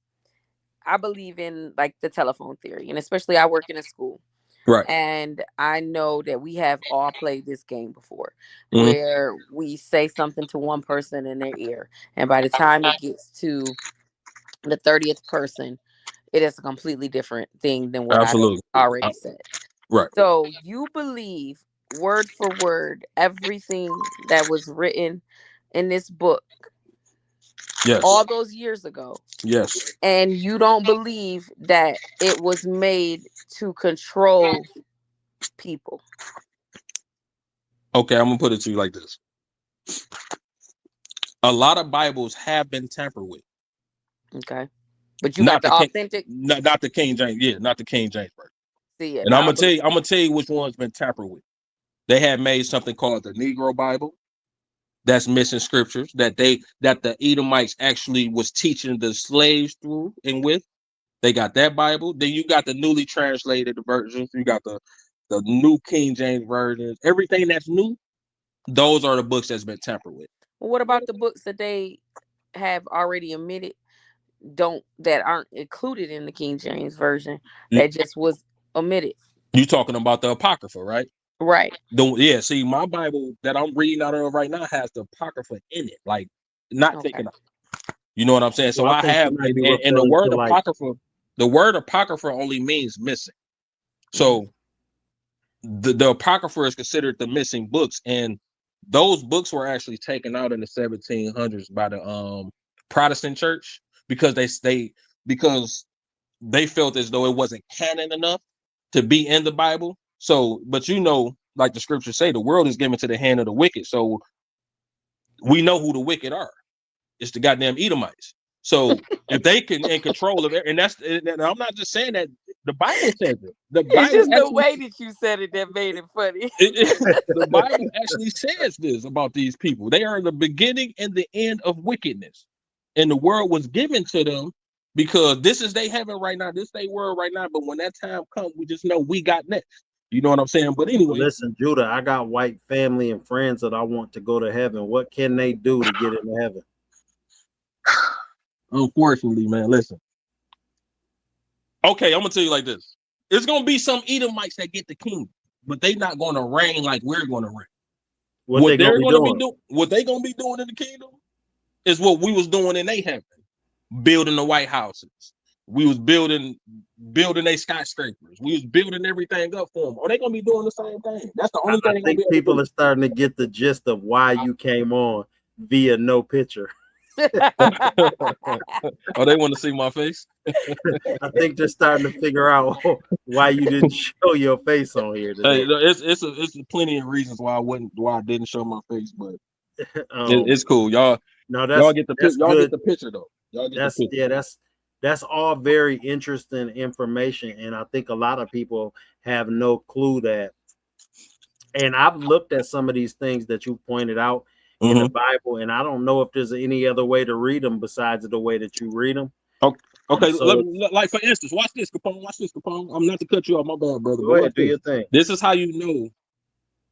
I believe in like the telephone theory, and especially I work in a school. Right. And I know that we have all played this game before, where we say something to one person in their ear, and by the time it gets to the 30th person, it is a completely different thing than what I already said. Right. So you believe word for word everything that was written in this book, all those years ago. Yes. And you don't believe that it was made to control people. Okay, I'm gonna put it to you like this. A lot of Bibles have been tampered with. Okay. But you got the authentic, not the King James, not the King James version. See it. And I'm gonna tell you which one's been tampered with. They have made something called the Negro Bible that's missing scriptures that the Edomites actually was teaching the slaves through and with. They got that Bible. Then you got the newly translated versions. You got the new King James versions. Everything that's new, those are the books that's been tampered with. Well, what about the books that they have already omitted, that aren't included in the King James version, that just was omitted? You talking about the Apocrypha, right? Right. See, my Bible that I'm reading out of right now has the Apocrypha in it, like not taken out. You know what I'm saying? So I have, and the word Apocrypha, the word Apocrypha only means missing. So the Apocrypha is considered the missing books, and those books were actually taken out in the 1700s by the Protestant church, because they felt as though it wasn't canon enough to be in the Bible. So, but like the scriptures say, the world is given to the hand of the wicked. So we know who the wicked are. It's the goddamn Edomites. So if they can in control of it, and I'm not just saying that, the Bible says it. The It's Bible just the actually way that you said it that made it funny. the Bible actually says this about these people. They are the beginning and the end of wickedness. And the world was given to them because this is they heaven right now, this they world right now. But when that time comes, we just know we got next. You know what I'm saying? But anyway, Listen, Judah, I got white family and friends that I want to go to heaven. What can they do to get into heaven? unfortunately, man, listen. Okay, I'm gonna tell you like this. It's gonna be some Edomites that get the kingdom, but they not gonna reign like we're gonna reign. What they gonna be doing? What they gonna be doing in the kingdom is what we was doing in their heaven, building the White Houses. We was building their skyscrapers. We was building everything up for them. Are they gonna be doing the same thing? That's the only thing I they're gonna be think able to people do. are starting to get the gist of why you came on via no picture. Oh, they want to see my face. I think they're starting to figure out why you didn't show your face on here Hey, today. it's plenty of reasons why I didn't show my face, but Um, it's cool. Y'all no, get the that's y'all get good. the picture though. Y'all get the That's picture. yeah, that's all very interesting information, and I think a lot of people have no clue that. And I've looked at some of these things that you pointed out in the Mm-hmm. Bible, and I don't know if there's any other way to read them besides the way that you read them. Okay, So like for instance, watch this, Capone. Watch this, Capone. I'm not to cut you off, my bad, brother, go but ahead, watch do this. your thing. This is how you know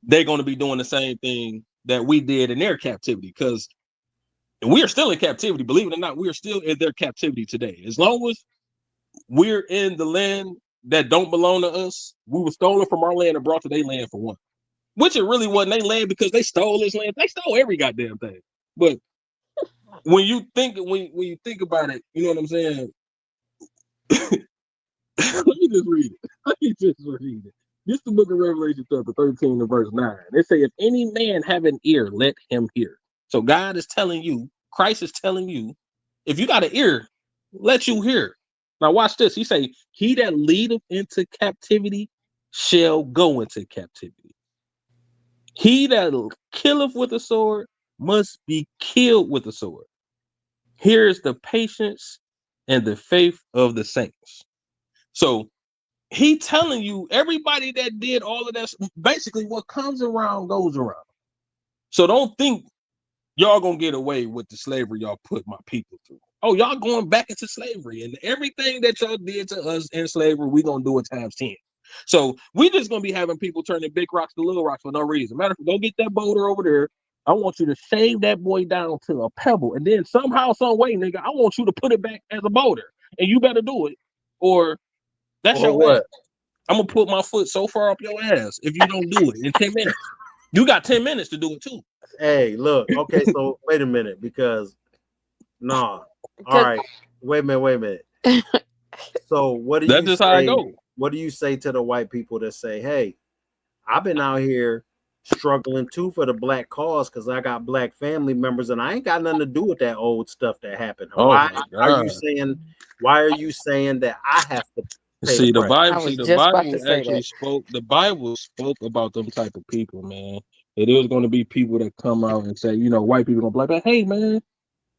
they're going to be doing the same thing that we did in their captivity, because we are still in captivity. Believe it or not, we are still in their captivity today. As long as we're in the land that don't belong to us, we were stolen from our land and brought to their land for one. Which it really wasn't their land because they stole this land. They stole every goddamn thing. But when you think about it, you know what I'm saying? Let me just read it. Let me just read it. This is the book of Revelation, chapter 13 and verse 9. It say, if any man have an ear, let him hear. So God is telling you, Christ is telling you, if you got an ear, let you hear. Now watch this. He say, he that leadeth into captivity shall go into captivity. He that killeth with a sword must be killed with a sword. Here is the patience and the faith of the saints. So he telling you everybody that did all of that, basically what comes around goes around. So don't think y'all gonna get away with the slavery y'all put my people through. Oh, y'all going back into slavery, and everything that y'all did to us in slavery, we gonna do it times 10. So we just gonna be having people turning big rocks to little rocks for no reason. Matter of fact, go get that boulder over there. I want you to shave that boy down to a pebble, and then somehow, some way, nigga, I want you to put it back as a boulder, and you better do it, or that's Or your ass. what? I'm gonna put my foot so far up your ass if you don't do it in 10 minutes. You got 10 minutes to do it too. Hey, look, okay, so wait a minute, because no, all Because right, wait a minute. So what do That's you just how it say? goes. What do you say to the white people that say, hey, I've been out here struggling too for the black cause because I got black family members and I ain't got nothing to do with that old stuff that happened. Oh my God. Why are you saying that I have to pay the See price? I was The just about Bible to say actually that. spoke. The Bible spoke about them type of people, man. It is going to be people that come out and say, you know, white people gonna be like, hey man,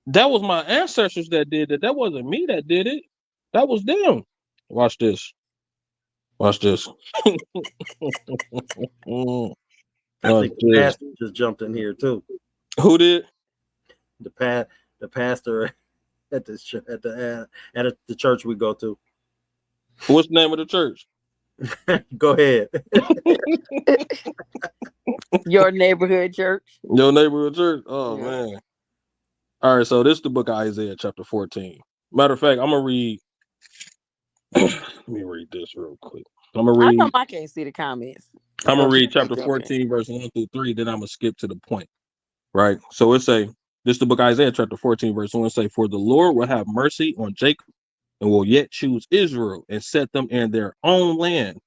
that was my ancestors that did it. That wasn't me that did it. That was them. Watch this. Watch this. I Watch think the this. pastor just jumped in here too. Who did? The pastor at the church we go to. What's the name of the church? Go ahead. Your neighborhood church. Your neighborhood church? Oh Yeah. man. All right, so this is the book of Isaiah, chapter 14. Matter of fact, I'm gonna read. Let me read this real quick. I'm gonna How come read. I can't see the comments? I'm gonna Of read they chapter jumping. 14, verse 1 through 3. Then I'm gonna skip to the point. Right. So it say, this is the book of Isaiah, chapter 14, verse 1. It say, for the Lord will have mercy on Jacob and will yet choose Israel and set them in their own land,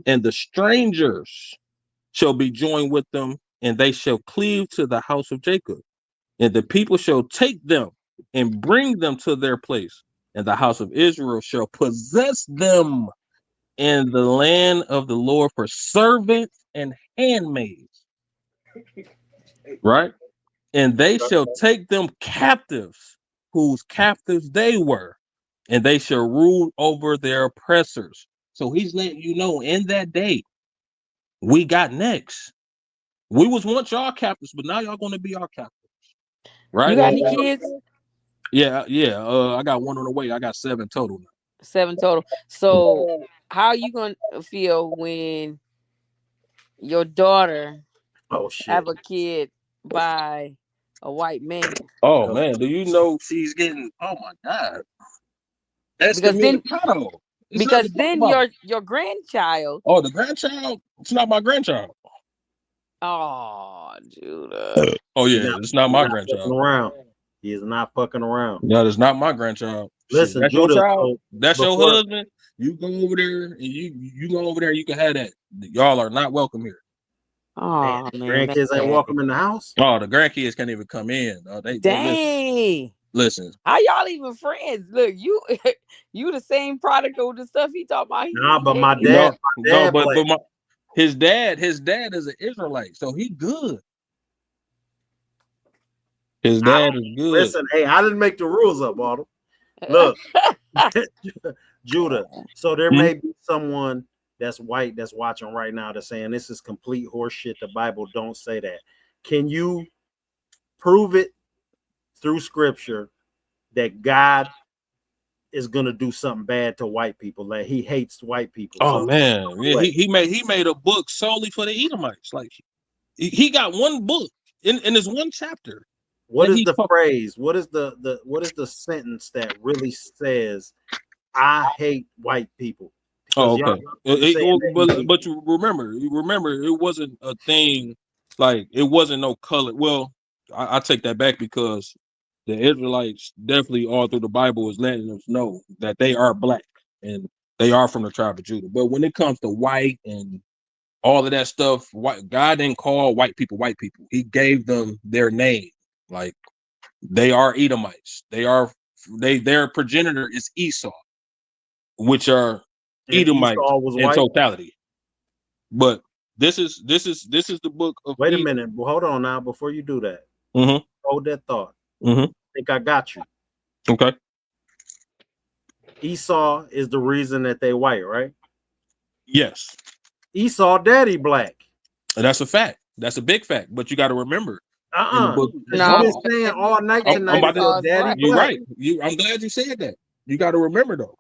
and the strangers shall be joined with them, and they shall cleave to the house of Jacob. And the people shall take them and bring them to their place, and the house of Israel shall possess them in the land of the Lord for servants and handmaids, right? And they shall take them captives whose captives they were, and they shall rule over their oppressors. So he's letting you know in that day, we got next. We was once y'all captives, but now y'all gonna be our captives. You Right? got any kids? Yeah. I got one on the way. I got 7 total now. 7 total. So how are you gonna feel when your daughter Oh shit. have a kid by a white man? Oh man, do you know she's getting? Oh my god, Because then excommunicado. It's not to because talk then about. your grandchild. Oh, the grandchild. It's not my grandchild. Oh, Judah. Oh He yeah, not, it's not he my not fucking grandchild. around. He is not fucking around. No, it's not my grandchild. Shit, Listen, that's your Judah. child. So That's your before husband. You go over there and you go over there. You can have that. Y'all are not welcome here. damn, Oh the man, that's grandkids ain't sad. welcome in the house. Oh, the grandkids can't even come in. Oh, they listen. Dang. Listen. How y'all even friends? Look, you you the same product of the stuff he talking about. Nah, but Can't my even- dad, No, but black. his dad is an Israelite, so he good. His dad is good. Listen, hey, I didn't make the rules up, Autumn. Look, Judah. So there may be someone that's white that's watching right now that's saying this is complete horseshit. The Bible don't say that. Can you prove it through scripture that God is gonna do something bad to white people? Like he hates white people. Oh So man, yeah, he made a book solely for the Edomites. Like he got one book in this one chapter. what is the phrase? What is the sentence that really says I hate white people? Because Oh, okay. But you remember, it wasn't a thing like it wasn't no color. Well, I take that back because the Israelites definitely all through the Bible is letting us know that they are black and they are from the tribe of Judah. But when it comes to white and all of that stuff, God didn't call white people white people. He gave them their name. Like they are Edomites. Their progenitor is Esau, which are Edomites Esau was in white. totality. But this is the book of. Wait a minute. Well, hold on now. Before you do that, hold that thought. I think I got you. Okay. Esau is the reason that they white, right? Yes. Esau daddy black. And that's a fact. That's a big fact. But you got to remember. In the book, You've been saying all night tonight that daddy You're black. right. I'm glad you said that. You got to remember though.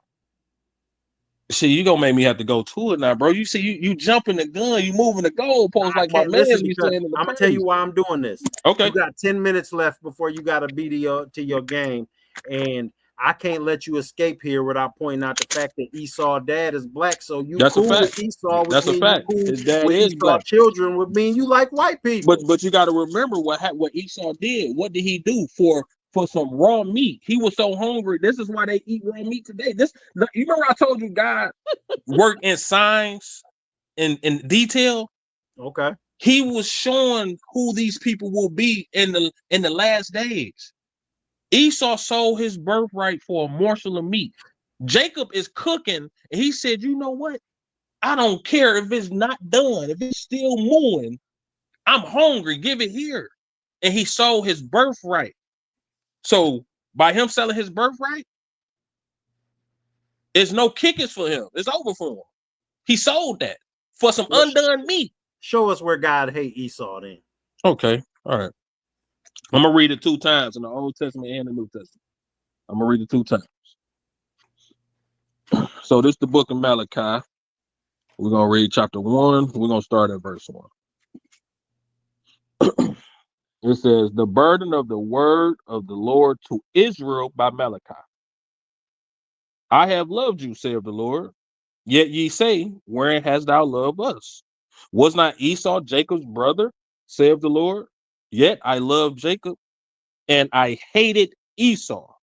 See, you gonna make me have to go to it now, bro. You see, you jumping the gun, you moving the goalpost like my man be saying in the I'm gonna tell you why I'm doing this. Okay. You got 10 minutes left before you got to be to your game, and I can't let you escape here without pointing out the fact that Esau dad is black. So you That's cool a with fact. Esau, which That's a means you fact. cool His dad with is Esau black. children, would mean you like white people. But you got to remember what Esau did. What did he do for some raw meat? He was so hungry. This is why they eat raw meat today. You remember I told you God worked in signs in detail. Okay. He was showing who these people will be in the last days. Esau sold his birthright for a morsel of meat. Jacob is cooking, and he said, "You know what? I don't care if it's not done. If it's still mooing, I'm hungry. Give it here." And he sold his birthright. So by him selling his birthright, there's no kickers for him. It's over for him. He sold that for some undone meat. Show us where God hate Esau then. Okay. All right. I'm going to read it 2 times in the Old Testament and the New Testament. I'm going to read it 2 times. So this is the book of Malachi. We're going to read chapter 1. We're going to start at verse 1. It says, the burden of the word of the Lord to Israel by Malachi. I have loved you, saith the Lord. Yet ye say, wherein hast thou loved us? Was not Esau Jacob's brother, saith the Lord? Yet I loved Jacob, and I hated Esau,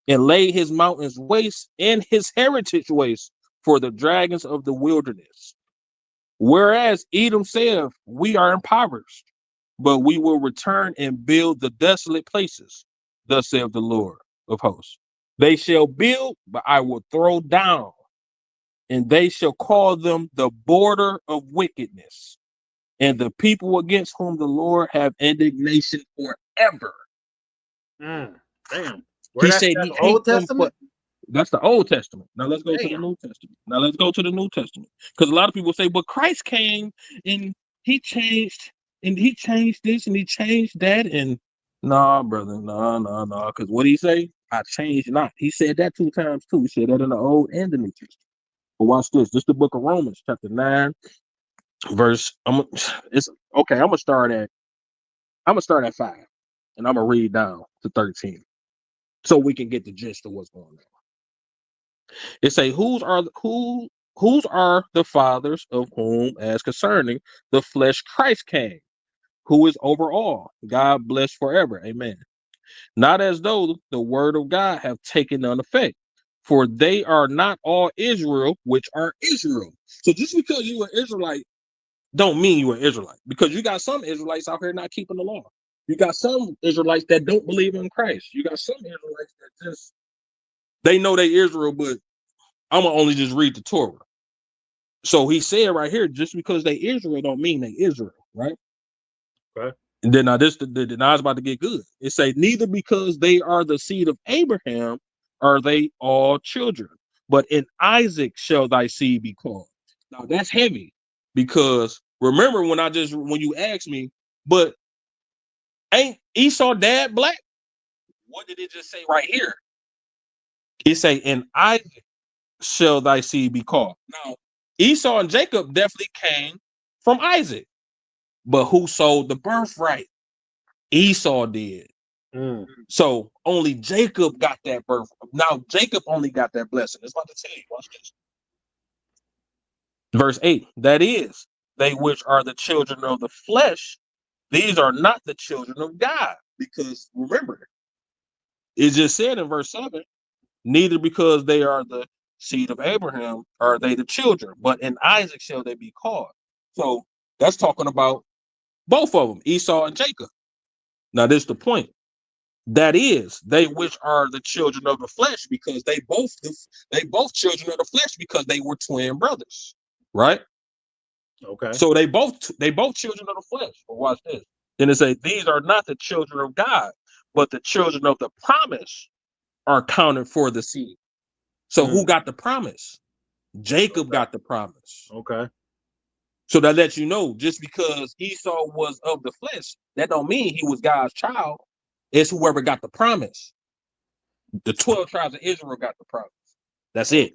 and laid his mountains waste and his heritage waste for the dragons of the wilderness. Whereas Edom saith, we are impoverished, but we will return and build the desolate places, thus saith the Lord of hosts. They shall build, but I will throw down, and they shall call them the border of wickedness, and the people against whom the Lord have indignation forever. Damn. Where He that's said that he Old hates them for. Testament? That's the Old Testament. Now let's go to the Damn. New Testament. Because a lot of people say, but Christ came and he changed this and he changed that. And nah, brother, nah. Because what he say? I changed not. He said that 2 times too. He said that in the Old and the New Testament. But watch this. This is the book of Romans, chapter 9, verse. It's okay. I'm gonna start at 5, and I'm gonna read down to 13, so we can get the gist of what's going on. It say, whose are the fathers of whom, as concerning the flesh, Christ came, who is over all, God bless forever. Amen. Not as though the word of God have taken none effect, for they are not all Israel, which are Israel. So just because you are Israelite, don't mean you are Israelite, because you got some Israelites out here not keeping the law. You got some Israelites that don't believe in Christ. You got some Israelites that just they know they Israel, but I'm gonna only just read the Torah. So he said right here, just because they Israel don't mean they Israel, right? Okay. And then now now it's about to get good. It say, neither because they are the seed of Abraham are they all children, but in Isaac shall thy seed be called. Now that's heavy, because remember when you asked me, but ain't Esau dad black? What did it just say right here? It say, in Isaac shall thy seed be called. Now, Esau and Jacob definitely came from Isaac, but who sold the birthright? Esau did. So only Jacob got that birth. Now, Jacob only got that blessing. It's about to tell you. Watch this. Verse 8, that is, they which are the children of the flesh, these are not the children of God. Because remember, it just said in verse 7, neither because they are the seed of Abraham are they the children, but in Isaac shall they be called. So that's talking about both of them, Esau and Jacob. Now, this is the point. That is, they which are the children of the flesh, because they both children of the flesh, because they were twin brothers, right? Okay. So they both children of the flesh. But watch this. Then it says, these are not the children of God, but the children of the promise are counted for the seed. So who got the promise? Jacob got the promise. Okay. So that lets you know, just because Esau was of the flesh, that don't mean he was God's child. It's whoever got the promise. The 12 tribes of Israel got the promise. That's it.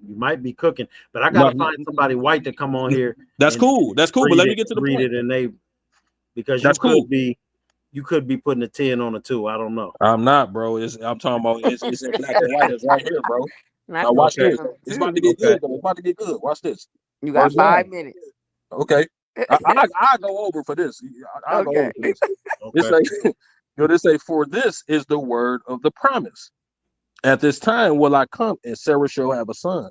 You might be cooking, but I No, gotta find somebody white to come on here. that's and cool. That's cool. But let me get to the read point. it, and because That's cool. you could be putting a 10 on a 2. I don't know. I'm not, bro. I'm talking about it's in black and white. It's right here, bro. Not Now no watch this. 10 on It's about to 2. get Okay. good, though. It's about to get good. Watch this. You got Verse 5 9. minutes. Okay. I go over for this. I go over Okay. for this. This Okay. say, this say, for this is the word of the promise. At this time will I come, and Sarah shall have a son.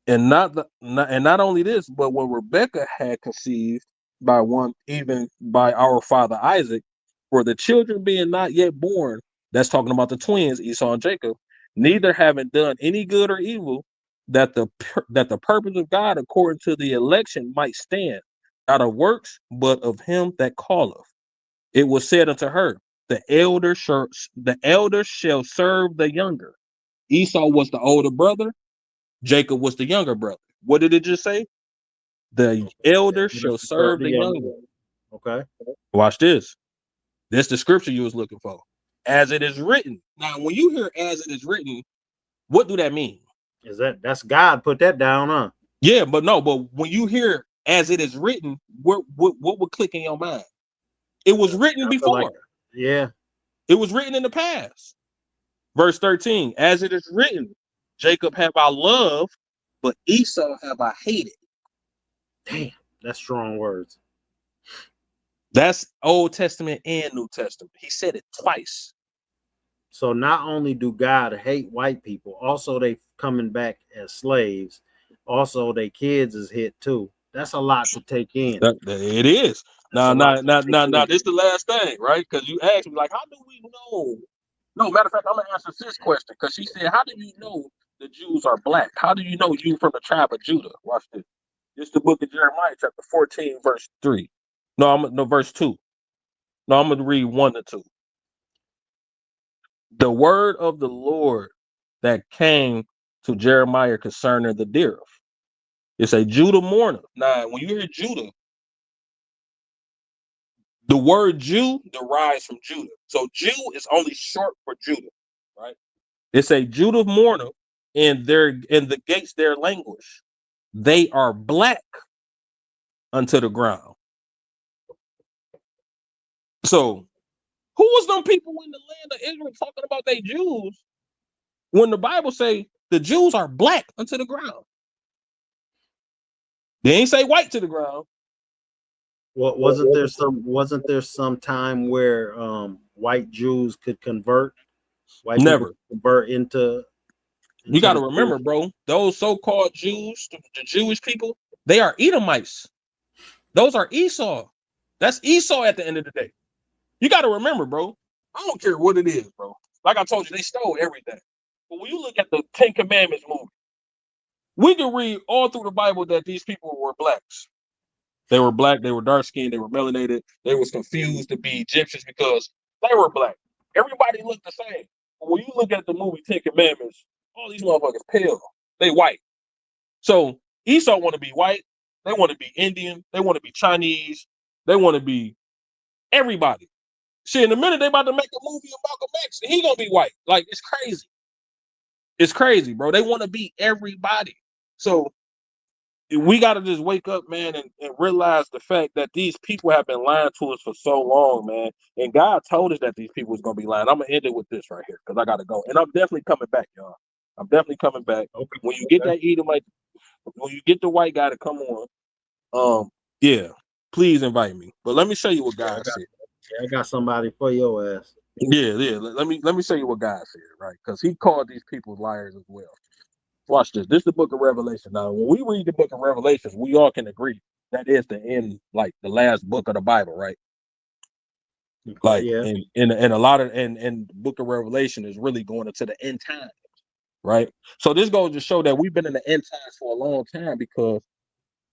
And not only this, but when Rebekah had conceived by one, even by our father Isaac, for the children being not yet born, that's talking about the twins, Esau and Jacob, neither having done any good or evil, that the purpose of God according to the election might stand, not of works, but of him that calleth. It was said unto her, the elder shall serve the younger. Esau was the older brother, Jacob was the younger brother. What did it just say? The elder shall serve the younger. Okay. Watch this. That's the scripture you was looking for. As it is written. Now, when you hear as it is written, what do that mean? That's God put that down, huh? Yeah, but no, but when you hear as it is written, what would click in your mind? It was written I feel like, before. yeah. It was written in the past. Verse 13, as it is written, Jacob have I loved, but Esau have I hated. Damn, that's strong words. That's Old Testament and New Testament. He said it twice. So not only do God hate white people, also they coming back as slaves. Also, their kids is hit too. That's a lot to take in. It is. That's a lot to take Now, in. this is the last thing, right? Because you asked me, like, how do we know? No, matter of fact, I'm going to answer this question, because she said, how do you know the Jews are black? How do you know you from the tribe of Judah? Watch this. This is the book of Jeremiah, chapter 14, verse 3. No, verse 2. No, I'm going to read 1 to 2. The word of the Lord that came to Jeremiah concerning the deer. It's a Judah mourner. Now, when you hear Judah, the word Jew derives from Judah. So Jew is only short for Judah, right? It's a Judah mourner, and the gates their languish. They are black unto the ground. So who was them people in the land of Israel talking about they Jews when the Bible say the Jews are black unto the ground? They ain't say white to the ground. Well, wasn't there some time where white Jews could convert? White people Never. could convert into You got to the remember, bro, those so-called Jews, the Jewish people, they are Edomites. Those are Esau. That's Esau at the end of the day. You got to remember, bro. I don't care what it is, bro. Like I told you, they stole everything. But when you look at the Ten Commandments movie, we can read all through the Bible that these people were blacks. They were black, they were dark-skinned, they were melanated, they was confused to be Egyptians because they were black. Everybody looked the same. But when you look at the movie Ten Commandments, all these motherfuckers pale. They white. So Esau want to be white. They want to be Indian. They want to be Chinese. They want to be everybody. Shit, in a minute they about to make a movie of Malcolm X and he gonna be white. Like, it's crazy. It's crazy, bro. They want to be everybody. So we got to just wake up, man, and realize the fact that these people have been lying to us for so long, man. And God told us that these people was going to be lying. I'm going to end it with this right here because I got to go. And I'm definitely coming back, y'all. I'm definitely coming back. Okay. When you get that Edomite, when you get the white guy to come on, yeah, please invite me. But let me show you what God said. I got somebody for your ass. Yeah. Let me show you what God said, right? Because he called these people liars as well. Watch this. This is the book of Revelation. Now, when we read the book of Revelations, we all can agree that is the end, like the last book of the Bible, right? Okay, Like, yeah. and a lot of and the book of Revelation is really going into the end time, right? So this goes to show that we've been in the end times for a long time because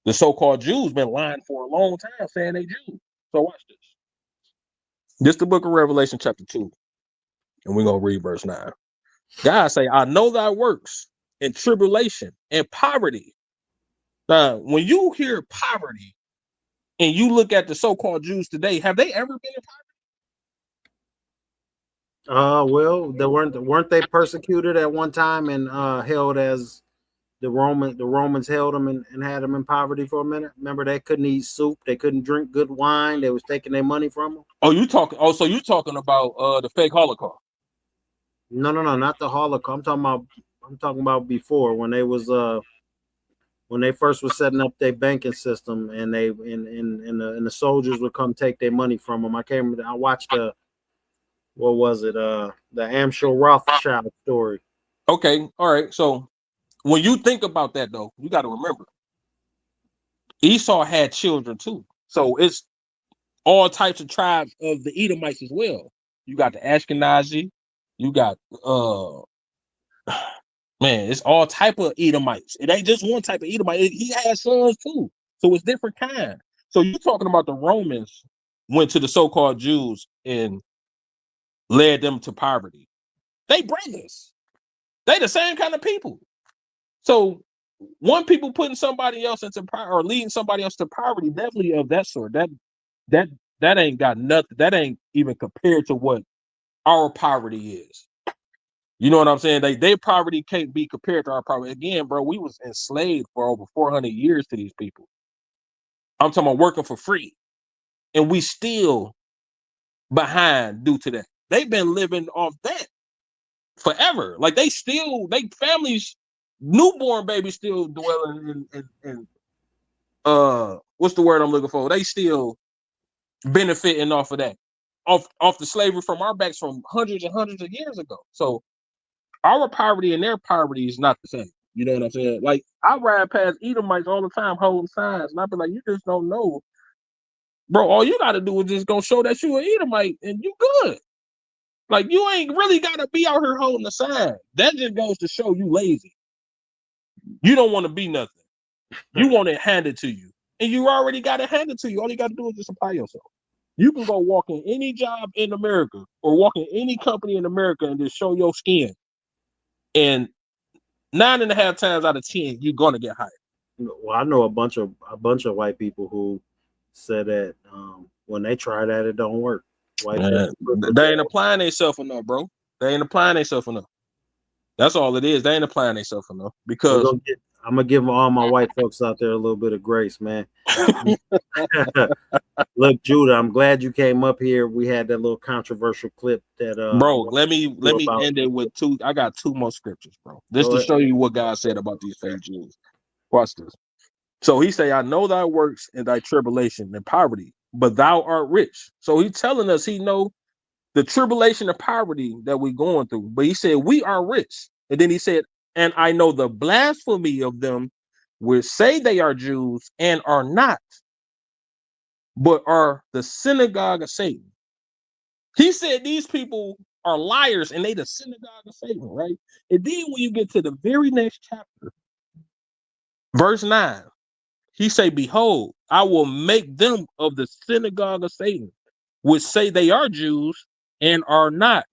the so-called Jews been lying for a long time saying they Jews. So watch this. This is the book of Revelation, chapter 2, and we're gonna read verse 9. God say, I know thy works and tribulation and poverty. Now, when you hear poverty and you look at the so-called Jews today, have they ever been in poverty? Well, they weren't they persecuted at one time and held as the Romans held them and had them in poverty for a minute. Remember, they couldn't eat soup, they couldn't drink good wine, they was taking their money from them. So you talking about the fake Holocaust? No, not the Holocaust. I'm talking about before when they was when they first was setting up their banking system and the soldiers would come take their money from them. I can't remember. I watched what was it? The Amschel Rothschild story. Okay, all right. So when you think about that, though, you got to remember Esau had children too. So it's all types of tribes of the Edomites as well. You got the Ashkenazi, you got man, it's all type of Edomites. It ain't just one type of Edomite. He has sons too. So it's different kind. So you're talking about the Romans went to the so-called Jews and led them to poverty. They brothers. They the same kind of people. So one people putting somebody else into power or leading somebody else to poverty, definitely of that sort. That ain't got nothing. That ain't even compared to what our poverty is. You know what I'm saying? Their poverty can't be compared to our poverty. Again, bro, we was enslaved for over 400 years to these people. I'm talking about working for free. And we still behind due to that. They've been living off that forever. Like they families, newborn babies still dwelling in what's the word I'm looking for? They still benefiting off of that. Off the slavery from our backs from hundreds and hundreds of years ago. So our poverty and their poverty is not the same. You know what I'm saying? Like I ride past Edomites all the time holding signs, and I be like, you just don't know, bro. All you got to do is just go show that you an Edomite, and you good. Like you ain't really got to be out here holding a sign. That just goes to show you lazy. You don't want to be nothing. You want it handed to you, and you already got it handed to you. All you got to do is just apply yourself. You can go walk in any job in America or walk in any company in America and just show your skin. And 9.5 times out of 10, you're gonna get hired. Well, I know a bunch of white people who said that when they try that, it don't work. White folks They ain't applying themselves enough, bro. They ain't applying themselves enough. That's all it is. They ain't applying themselves enough because I'm gonna give all my white folks out there a little bit of grace, man. Look, Judah, I'm glad you came up here. We had that little controversial clip that bro, let me end it with two. I got two more scriptures, bro. Just to show you what God said about these fake Jews. Watch this. So he say, I know thy works and thy tribulation and poverty, but thou art rich. So he telling us he know the tribulation and poverty that we going through. But he said, we are rich. And then he said, and I know the blasphemy of them which say they are Jews and are not, but are the synagogue of Satan. He said these people are liars and they the synagogue of Satan, right? And then when you get to the very next chapter, verse 9, he say, behold, I will make them of the synagogue of Satan, which say they are Jews and are not,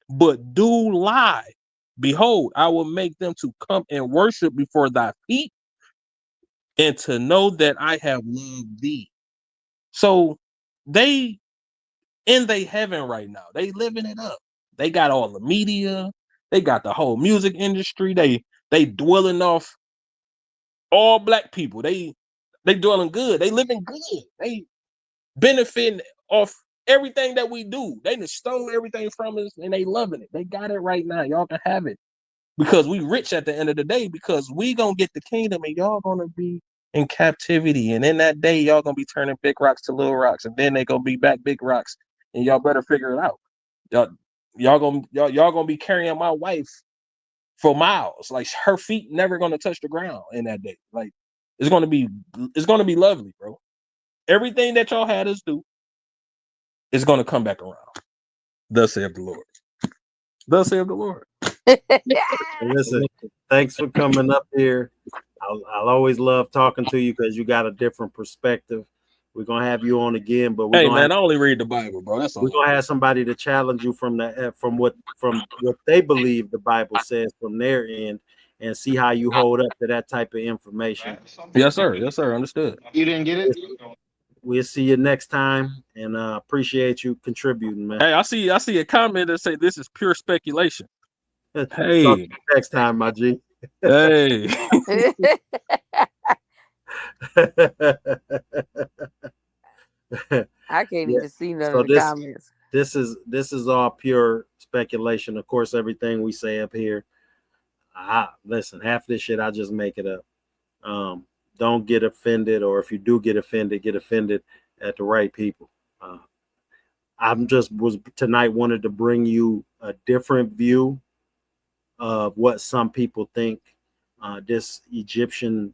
but do lie. Behold, I will make them to come and worship before thy feet and to know that I have loved thee. So they in they heaven right now. They living it up. They got all the media. They got the whole music industry. They dwelling off all black people. They dwelling good. They living good. They benefiting off everything that we do. They just stole everything from us and they loving it. They got it right now. Y'all can have it. Because we rich at the end of the day, because we gonna get the kingdom and y'all gonna be in captivity. And in that day, y'all gonna be turning big rocks to little rocks, and then they gonna be back big rocks. And y'all better figure it out. Y'all gonna be carrying my wife for miles. Like her feet never gonna touch the ground in that day. Like it's gonna be lovely, bro. Everything that y'all had us do is gonna come back around. Thus saith the Lord. Thus saith the Lord. Listen, thanks for coming up here. I'll always love talking to you because you got a different perspective. We're gonna have you on again, but hey man, I only read the Bible, bro. That's all. We're gonna have somebody to challenge you from what they believe the Bible says from their end, and see how you hold up to that type of information. Yes, sir. Yes, sir. Understood. You didn't get it? We'll see you next time, and appreciate you contributing, man. Hey, I see a comment that say this is pure speculation. Talk Hey, to you next time, my G. hey. I can't even see none So of the comments. This is all pure speculation. Of course, everything we say up here. Listen, half this shit I just make it up. Don't get offended, or if you do get offended at the right people. I'm just was tonight wanted to bring you a different view of what some people think. This Egyptian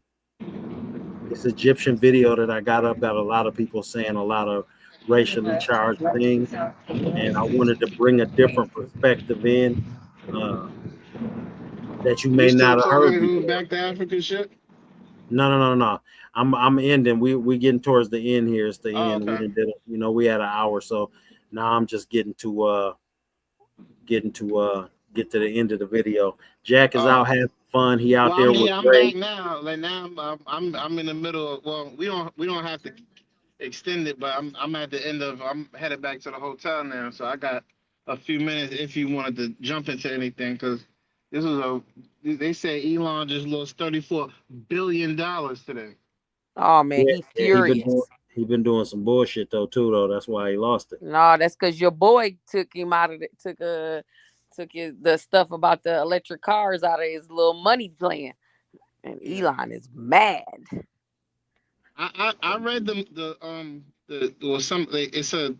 video that I got up got a lot of people saying a lot of racially charged things, and I wanted to bring a different perspective in that you You may still not have heard talking before. back to Africa shit? No. I'm ending. We getting towards the end here. It's the Oh, end. We okay. did it. We had an hour, so now I'm just getting to get to the end of the video. Jack is out having fun. He out Well, there I'm with here. I'm Ray. back now. Like now, I'm in the middle of. Well, we don't have to extend it, but I'm at the end of. I'm headed back to the hotel now, so I got a few minutes if you wanted to jump into anything, because this was a. They say Elon just lost $34 billion today. Oh man, he Yeah, furious. he been doing some bullshit though. That's why he lost it. No, that's because your boy took him out of it. The stuff about the electric cars out of his little money plan, and Elon is mad. I read the or some it's a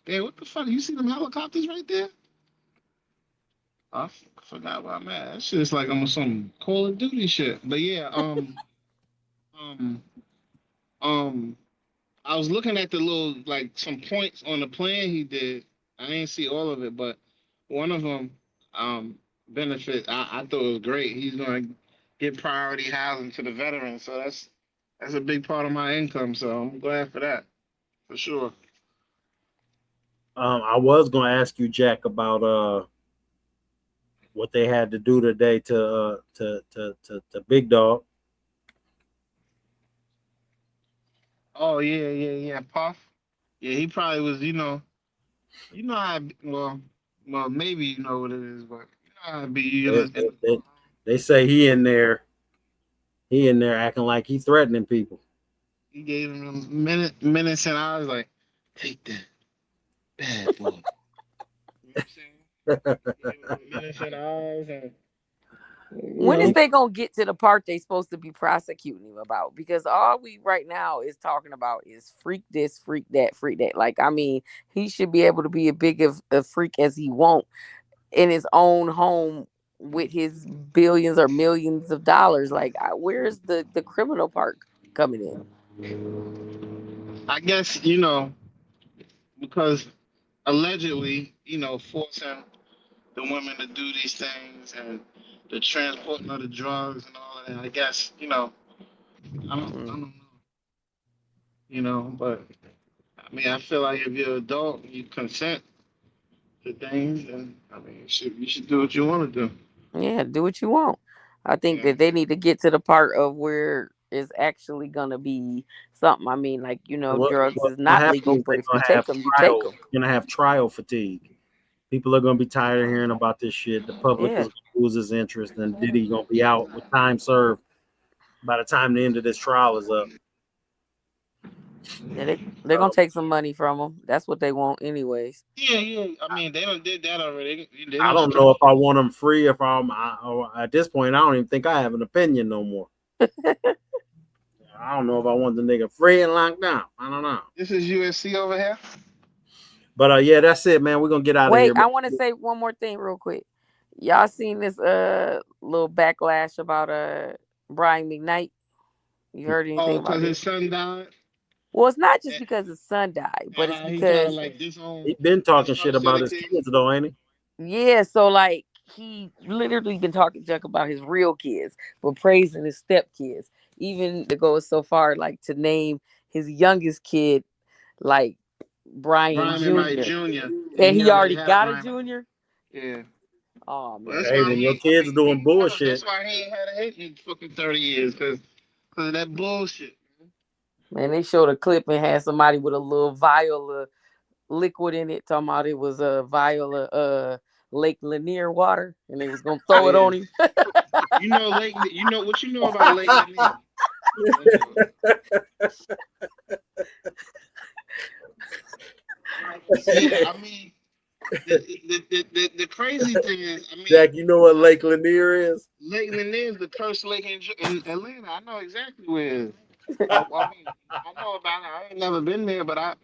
hey, what the fuck, you see them helicopters right there? Forgot where I'm at. That shit's like I'm on some Call of Duty shit. But yeah, um, um, I was looking at the little like some points on the plan he did. I didn't see all of it, but one of them, benefit. I thought it was great. He's gonna give priority housing to the veterans, so that's a big part of my income. So I'm glad for that, for sure. I was gonna ask you, Jack, about what they had to do today to Big Dog. Oh yeah. Puff. Yeah, he probably was. You know how. Well, maybe you know what it is, but you know how it be. You They, in the they, they, they say he in there acting like he threatening people. he gave him a minutes and hours. Like, take that bad boy. You know what I'm saying? Gave him minutes and hours, and you When is know. they gonna get to the part they supposed to be prosecuting him about? Because all we right now is talking about is freak this, freak that, freak that. Like, I mean, he should be able to be a big of a freak as he want in his own home with his billions or millions of dollars. Like, where's the criminal part coming in? I guess because allegedly, forcing the women to do these things and the transporting of the drugs and all of that. I guess I Mm. don't know, but I mean, I feel like if you're an adult, and you consent to things, and I mean, you should do what you want to do. Yeah, do what you want. I think Yeah. that they need to get to the part of where it's actually gonna be something. I mean, like, What drugs what is what not happened legal, is but they're if you gonna take have them, you take them. trial fatigue. People are gonna be tired of hearing about this shit. The public is Yeah, gonna lose its interest, and Diddy gonna be out with time served by the time the end of this trial is up. yeah, they're gonna So take some money from them. That's what they want, anyways. Yeah. I mean, they done did that already. They I done don't know stripped. if I want them free. If at this point, I don't even think I have an opinion no more. I don't know if I want the nigga free and locked down. I don't know. This is USC over here. But yeah, that's it, man. We're gonna get out of Wait, here. I want to say one more thing real quick. Y'all seen this little backlash about Brian McKnight? You heard anything Oh, about because his this? son died. Well, it's not just And, because his son died, but and it's how he trying to because like disown He been his talking shit first set about of his kids. kids though, ain't he? yeah, so like he literally been talking junk about his real kids, but praising his step kids. Even to go so far like to name his youngest kid like Brian Brian McKnight Jr. Jr. And And he he already already had got a Brian. junior. Yeah. Oh Well, that's man, Hey, why when your he. I kids mean, doing bullshit, that's why he ain't had a hit in fucking 30 years because of that bullshit. man, they showed a clip and had somebody with a little vial of liquid in it, talking about it was a vial of Lake Lanier water, and they was gonna Oh throw it yeah. on him. You know Lake. You know what you know about Lake Lanier. That's all. Yeah. I mean, the crazy thing is, I mean, Jack, you know what Lake Lanier is? Lake Lanier is the cursed lake in Atlanta. I know exactly where it is. I mean, I know about it. I ain't never been there, but Oh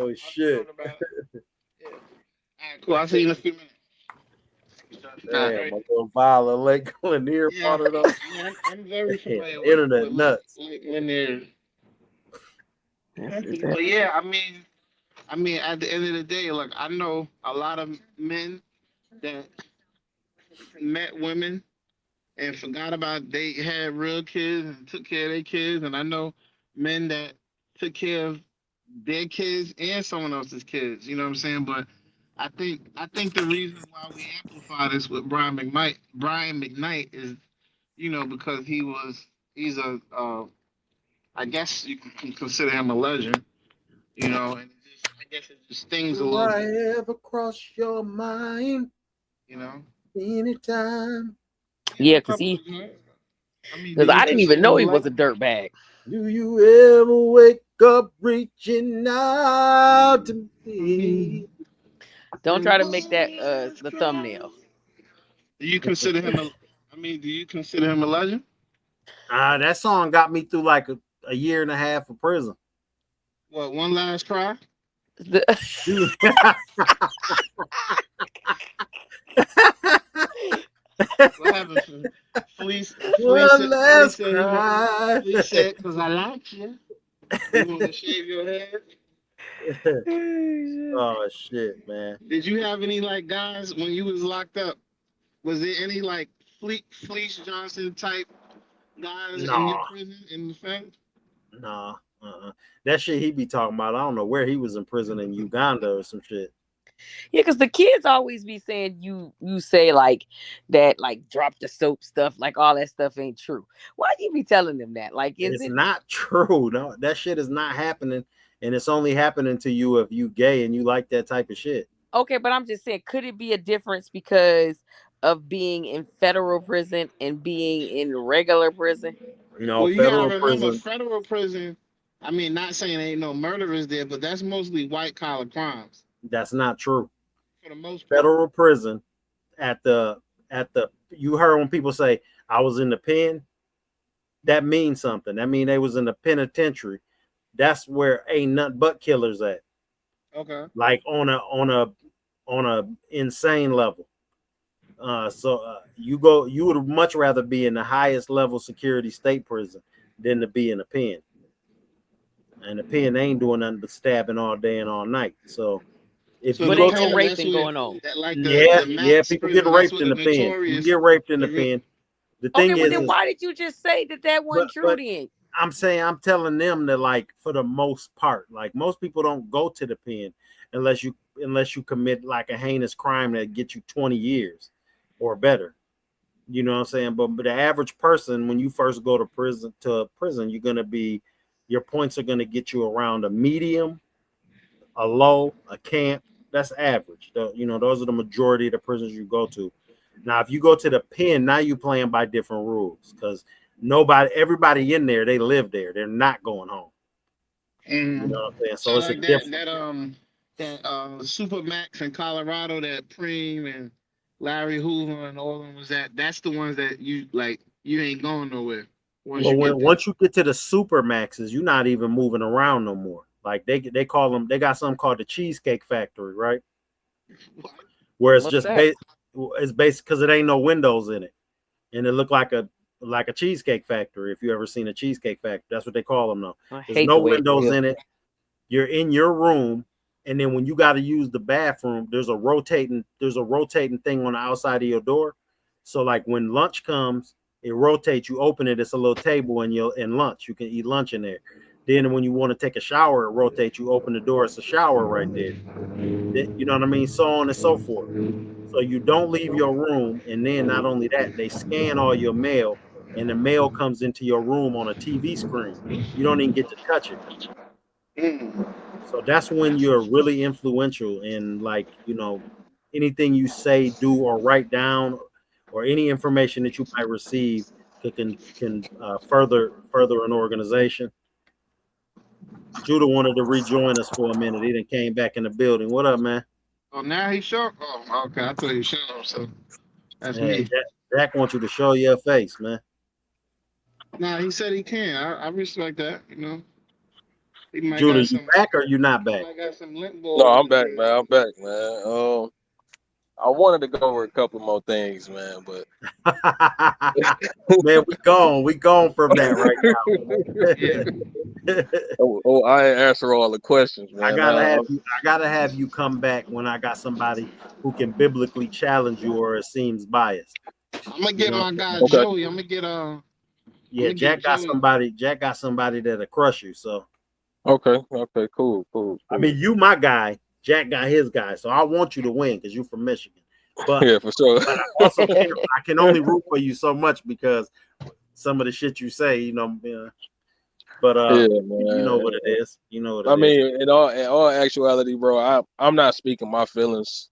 I've shit! heard about it. Yeah. All right, cool. I'll see you in a few minutes. All Damn, right. a little vial of Lake Lanier Yeah, popped up. I'm very familiar Internet with nuts. Lake Lanier. Yes, it But yeah, I mean, at the end of the day, look, I know a lot of men that met women and forgot about they had real kids and took care of their kids, and I know men that took care of their kids and someone else's kids. You know what I'm saying? But I think the reason why we amplify this with Brian McKnight is because he's a I guess you can consider him a legend. And I guess it just stings a Do little I bit. ever cross your mind You know, anytime? yeah, yeah, a cause couple he, of times. I mean, do cause you I didn't even consider know him a he was a legend? dirtbag. Do you ever wake up reaching out to I mean, me? Don't when try to make that boys the cry. thumbnail. Do you consider him a? I mean, do you consider him a legend? That song got me through like a year and a half of prison. What? One last cry. The- What happened? Fleece, Fleece, One Fleece last said, cry. Fleece said, "Cause I like you. You want to shave your head." Oh shit, man. Did you have any like guys when you was locked up? Was there any like Fleece Johnson type guys in your Nah, prison in the fact? nah. That shit he be talking about. I don't know where he was in prison in Uganda or some shit. Yeah, because the kids always be saying you say like that, like drop the soap stuff, like all that stuff ain't true. Why do you be telling them that? Like, is It's it not true. No, that shit is not happening, and it's only happening to you if you gay and you like that type of shit. okay? But I'm just saying, could it be a difference because of being in federal prison and being in regular prison? You know, Well, you gotta federal remember, prison. federal prison. I mean, not saying ain't no murderers there, but that's mostly white collar crimes That's not true. for the most part. Federal prison at the you heard when people say I was in the pen, that means something. That mean they was in the penitentiary. That's where ain't nothing but killers at. Okay. Like on a insane level. You would much rather be in the highest level security state prison than to be in a pen. And the pen ain't doing nothing but stabbing all day and all night. So if So you But the go ain't to no pen, that's raping where going on. that like yeah, the yeah, max people get prison. That's raped what in the the pen. You notorious. get raped in the The pen. The Okay, thing well is, then why did you just say that wasn't true but then? I'm saying I'm telling them that like for the most part, like most people don't go to the pen unless you commit like a heinous crime that gets you 20 years or better. You know what I'm saying? But the average person, when you first go to prison, your points are gonna get you around a medium, a low, a camp. That's average. Those are the majority of the prisons you go to. Now, if you go to the pen, now you playing by different rules because everybody in there, they live there. They're not going home. You know Mhm. what I'm saying? So So it's a like that different. Super Max in Colorado, that Preem and Larry Hoover and all of them was that's the ones that you like you ain't going nowhere once Well, you get there. once you get to the super maxes, you're not even moving around no more. Like they call them, they got something called the Cheesecake Factory, right? What? Where it's What's just that? it's basic because it ain't no windows in it, and it looked like a cheesecake factory. If you ever seen a cheesecake factory, that's what they call them. Though I there's hate no the way it windows feels. in it. You're in your room, and then when you got to use the bathroom, there's a rotating thing on the outside of your door. So like when lunch comes, it rotates. You open it, it's a little table, and you'll in lunch. You can eat lunch in there. Then when you want to take a shower, it rotates. You open the door, it's a shower right there. You know what I mean? So on and so forth. So you don't leave your room, and then not only that, they scan all your mail, and the mail comes into your room on a TV screen. You don't even get to touch it. Mm. So that's when you're really influential in anything you say, do, or write down, or any information that you might receive can further an organization. Judah wanted to rejoin us for a minute. He then came back in the building. What up, man? Oh, now he shook. Oh, okay. I thought he shook him. So that's Yeah, me. Jack wants you to show your face, man. Nah, he said he can. I respect that. You know, he might Judah, got you some. back or you not He back? might got some lint No, balls I'm in back, there. man. I'm back, man. I wanted to go over a couple more things, man, but Man, we gone from that right Yeah. now. I ain't answer all the questions, I man. gotta have you. I gotta have you come back when I got somebody who can biblically challenge you, or it seems biased. I'm gonna You get know my what I'm guy saying? Okay, Joey. I'm Yeah, gonna get Jack got Joey. somebody. Jack got somebody that'll crush you. So okay, I cool. mean, you my guy. Jack got his guy. So I want you to win because you're from Michigan. But Yeah, for sure. but I also can't. I can only root for you so much because some of the shit you say, But Yeah, you know man. what it is. You know what I it is. mean, in all actuality, bro, I'm not speaking my feelings.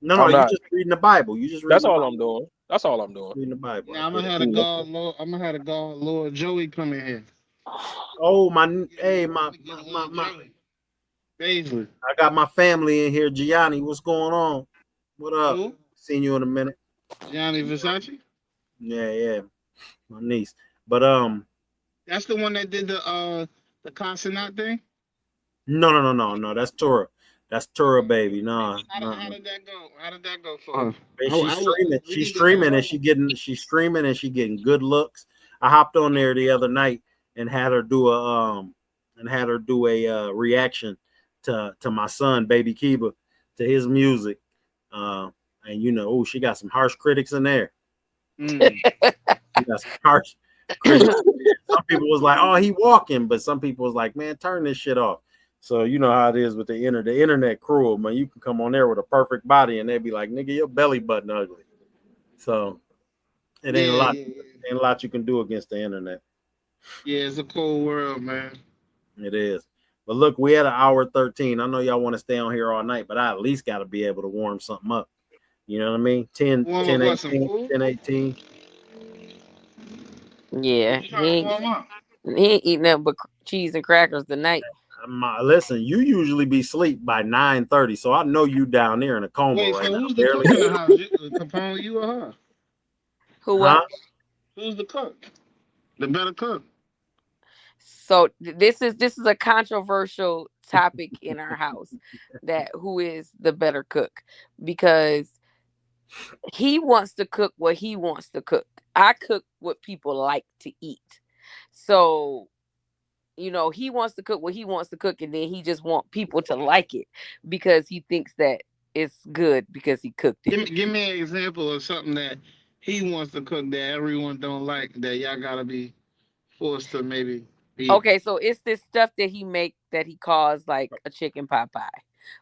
No, I'm you not. just reading the Bible. You just That's reading the all Bible. I'm doing. That's all I'm doing. Reading the Bible. I Now I'm get gonna it. have the Yeah. guard Lord. I'm gonna have the guard Lord Joey come in here. Oh my, hey I'm my gonna my get my, Lord my Joey. Baisley. I got my family in here. Gianni, what's going on? What up? Who? Seen you in a minute. Gianni Versace. Yeah, my niece. But That's the one that did the consonant thing. no. That's Tora. That's Tora, baby. No, How no. did that go? How did that go for her? And she's streaming. We She's need to know. streaming and she's streaming and she getting good looks. I hopped on there the other night and had her do a reaction to my son, Baby Kiba, to his music. Uh, and oh, she got some harsh critics in there. Mm. She got some harsh. Crazy. Some people was like, "Oh, he walking," but some people was like, "Man, turn this shit off." So you know how it is with the internet. The internet cruel, man. You can come on there with a perfect body, and they be like, "Nigga, your belly button ugly." So it ain't a Yeah, lot. yeah, Ain't a lot you can do against the internet. yeah. It's a cold world, man. It is. But look, we had an hour 13. I know y'all want to stay on here all night, but I at least got to be able to warm something up. You know what I mean? 10, Warm up 10, what? Some 18, food? 10, 18. What Yeah, you trying to warm up? he ain't eating nothing but cheese and crackers tonight. Listen, you usually be asleep by 9:30, so I know you down there in a coma Wait, right so now. who's the Barely. cook in the house? Capone, you or her? Who Huh? what? Who's the cook? The better cook. So this is a controversial topic in our house, that who is the better cook, because he wants to cook what he wants to cook. I cook what people like to eat. So, he wants to cook what he wants to cook, and then he just want people to like it because he thinks that it's good because he cooked it. Give me an example of something that he wants to cook that everyone don't like that y'all gotta be forced to maybe eat. Okay, so it's this stuff that he make that he calls like a chicken pot pie.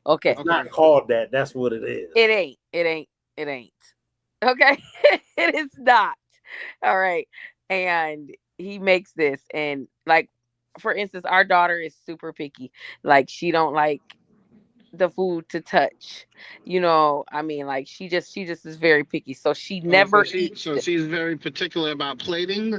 Okay. It's Okay. not called that. That's what it It is. ain't. It ain't. It ain't. Okay. It is not. All right. And he makes this, and like, for instance, our daughter is super picky. Like, she don't like the food to touch. I mean, like, she just is very picky. So she Oh, so never she eats so she's very particular about plating.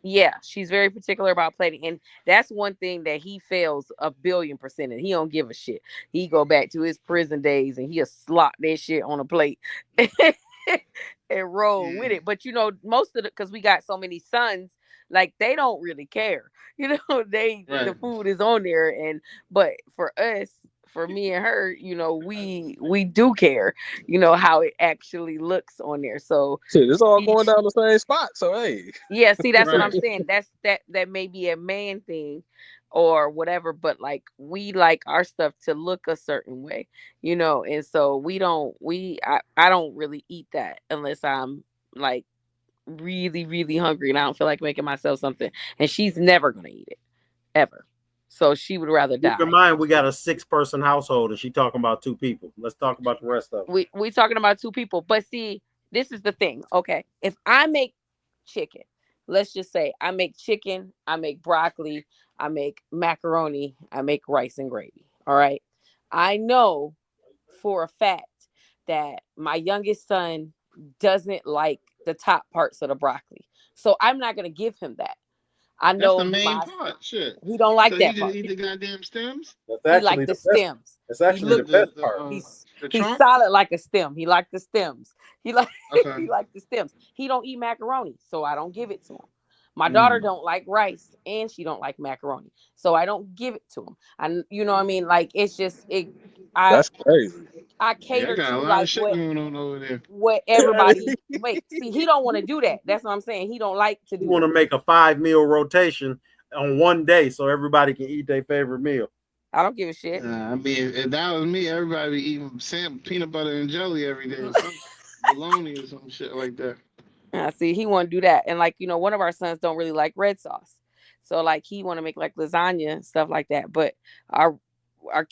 Yeah, she's very particular about plating, and that's one thing that he fails 1,000,000,000%. And he don't give a shit. He go back to his prison days, and he'll slot that shit on a plate and roll with Yeah. it. But most of the, because we got so many sons, like, they don't really care. The Right. food is on there, but for us, for me and her, we do care, how it actually looks on there. So Shit, it's all going down the same spot. So hey, yeah, see, that's what I'm Right. saying. That may be a man thing or whatever, but like, we like our stuff to look a certain way, and so I don't really eat that unless I'm like really, really hungry and I don't feel like making myself something. And she's never gonna eat it. Ever. So she would rather Keep in die. mind, we got a 6-person household, and she talking about 2 people. Let's talk about the rest of them. We talking about two people, but see, this is the thing. Okay, if I make chicken, let's just say I make chicken, I make broccoli, I make macaroni, I make rice and gravy. All right, I know for a fact that my youngest son doesn't like the top parts of the broccoli, so I'm not gonna give him that. I That's the know main part. Shit. he don't like So he that just part. eat the goddamn stems. That's He like actually the the best. stems. That's He actually The the look the best the part. uh he's the he's trunk. solid like a stem. He like the stems. He like Okay. he like the stems. He don't eat macaroni, so I don't give it to him. My daughter Mm. don't like rice and she don't like macaroni, so I don't give it to him. And you know what I mean? Like, it's just it. I that's crazy. I Yeah, I cater got a to lot of like shit going on over there. what everybody. Wait, see, he don't want to do that. That's what I'm saying. He don't like to You do want that. to make a 5 meal rotation on one day so everybody can eat their favorite meal. I don't give a shit. I mean, if that was me, everybody be eating peanut butter and jelly every day, or some bologna or some shit like that. See, he want to do that, and like, one of our sons don't really like red sauce, so like he want to make like lasagna and stuff like that. But our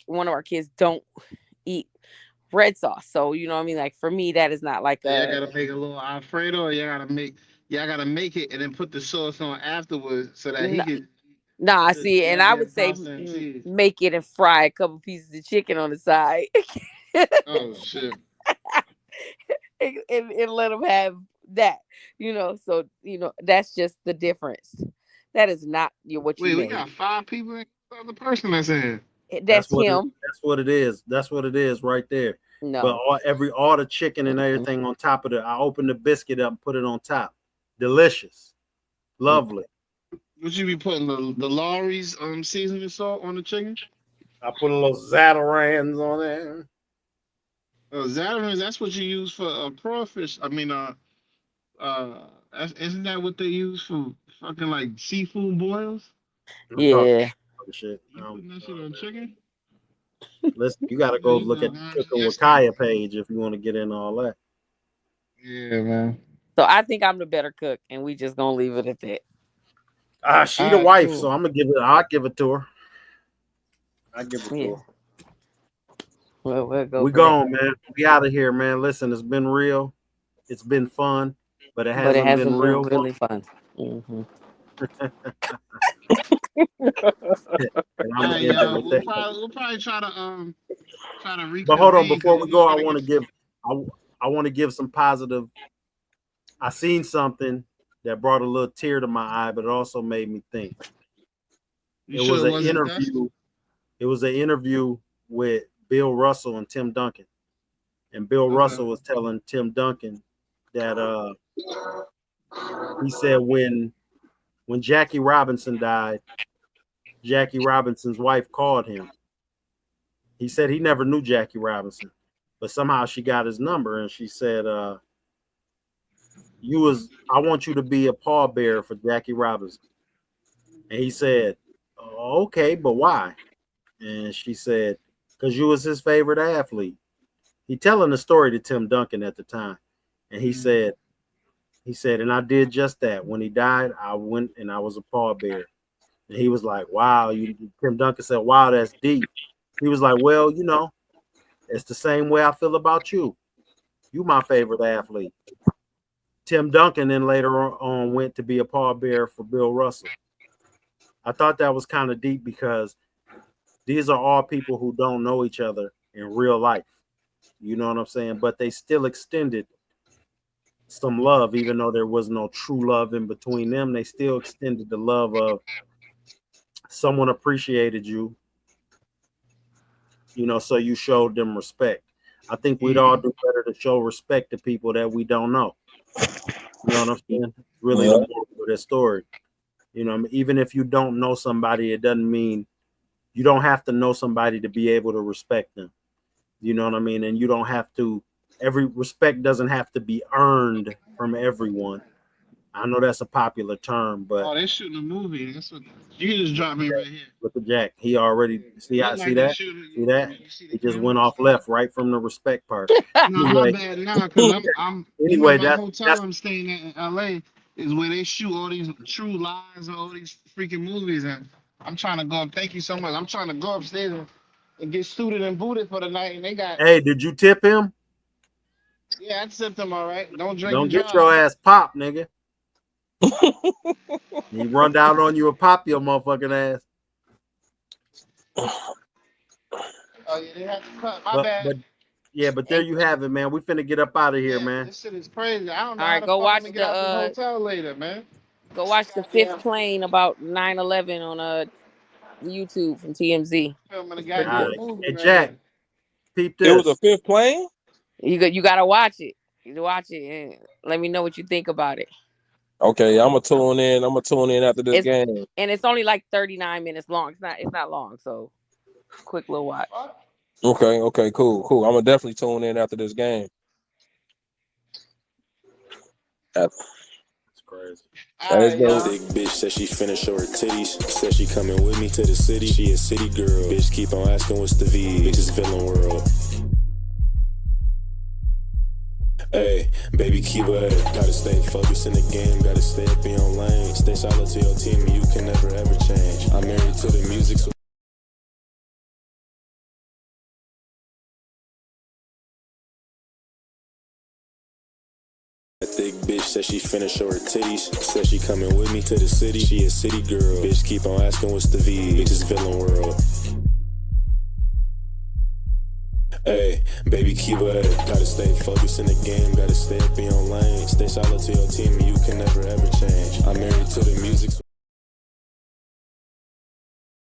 one of our kids don't eat red sauce, so you know what I mean. Like, for me, that is not like So y'all a gotta make a little Alfredo, or y'all gotta make it and then put the sauce on afterwards so that he n- could nah. eat See, the and I goddamn would say pasta and cheese. make it and fry a couple pieces of chicken on the side, Oh shit. and let them have that. So that's just the difference. That is not what you Wait, we made. got 5 people and the other person that's in here. That's him. That's what it is. That's what it is right there. But No. all the chicken and Mm-mm. everything on top of it, I open the biscuit up and put it on top. Delicious, lovely. Would you be putting the Lawry's seasoning salt on the chicken? I put a little Zatarans on there. Zatarain's, that's what you use for crawfish. I mean, isn't that what they use for fucking like seafood boils? I'm talking Yeah. shit. You putting that shit on chicken? Listen, you got to You know, go you look know, at the guys, Cooking with yesterday. Kaya page if you want to get in all that. Yeah, man. So I think I'm the better cook, and we just gonna leave it at that. She All the right, wife, cool. so I'm gonna give it. I'll give it to her. I give it to Yeah. her. Well, we'll go We for that. gone, man. We out of here, man. Listen, it's been real. It's been fun, but it But it hasn't been hasn't been real fun. really fun. Hmm. And I'm All gonna right, end it yo. with that. We'll probably try to But hold on, reconvene before because we you go, know I I gotta want get. to give. I want to give some positive. I seen something that brought a little tear to my eye, but it also made me think. You It sure was it an wasn't dust? interview. It was an interview with Bill Russell and Tim Duncan, and Bill Okay. Russell was telling Tim Duncan that he said when Jackie Robinson died, Jackie Robinson's wife called him. He said he never knew Jackie Robinson, but somehow she got his number and she said, I want you to be a pallbearer for Jackie Robinson. And he said, oh, okay, but why? And she said, because you was his favorite athlete. He telling the story to Tim Duncan at the time. And he said, and I did just that. When he died, I went and I was a pallbearer. And he was like, wow. Tim Duncan said, wow, that's deep. He was like, well, it's the same way I feel about you. You my favorite athlete. Tim Duncan then later on went to be a pallbearer for Bill Russell. I thought that was kind of deep because these are all people who don't know each other in real life. You know what I'm saying? But they still extended some love, even though there was no true love in between them. They still extended the love of someone appreciated you, so you showed them respect. I think we'd all do better to show respect to people that we don't know. You know what I'm saying? Really, Yeah. the moral of that story. Even if you don't know somebody, it doesn't mean you don't have to know somebody to be able to respect them. You know what I mean? And you don't have to, every respect doesn't have to be earned from everyone. I know that's a popular term, but Oh, they shooting a movie. That's what you can just drop me right here. look at Jack. He already see Look see like they that? shooting. See that? You see the He just camera went and off stuff. left right from the respect part. No, my Anyway, bad. Nah, cause I'm. You know, anyway, my that's hotel I'm staying at in LA is where they shoot all these true lies and all these freaking movies, and I'm trying to go up. Thank you so much. I'm trying to go upstairs and get suited and booted for the night, and they got. hey, did you tip him? Yeah, I tipped them all right. Don't drink Don't and get your drive. ass popped, nigga. He run down on you and pop your motherfucking ass. Oh yeah, they have to cut. My But bad. but yeah, but there And you have it, man. We finna get up out of here, Yeah, man. this shit is crazy. I don't all know how right, the fuck I'm gonna get out this hotel later, man. go watch the fifth Goddamn, plane about 9/11 on YouTube from TMZ. filming a It's pretty All good. goddamn right. movie Hey right Jack, here. peep It was a this. fifth plane. You gotta watch it. You watch it and let me know what you think about it. Okay, I'm gonna tune in. I'm gonna tune in after this It's game. and it's only like 39 minutes long. It's not long, so quick little watch. Okay, cool. I'm gonna definitely tune in after this game. After, It's crazy. All let's right, go. y'all. Thick bitch said she finna show her titties. Said she coming with me to the city. She a city girl. Bitch keep on asking what's the V. Bitches villain world. Hey, baby, keep up. Gotta stay focused in the game. Gotta stay up in your lane. Stay solid to your team. You can never ever change. I'm married to the music. So that thick bitch said she finna show her titties. Said she coming with me to the city. She a city girl. Bitch keep on asking what's the V. Bitches villain world. Hey, baby, keep up. Gotta stay focused in the game. Gotta stay up in your lane. Stay solid to your team. You can never ever change. I'm married to the music.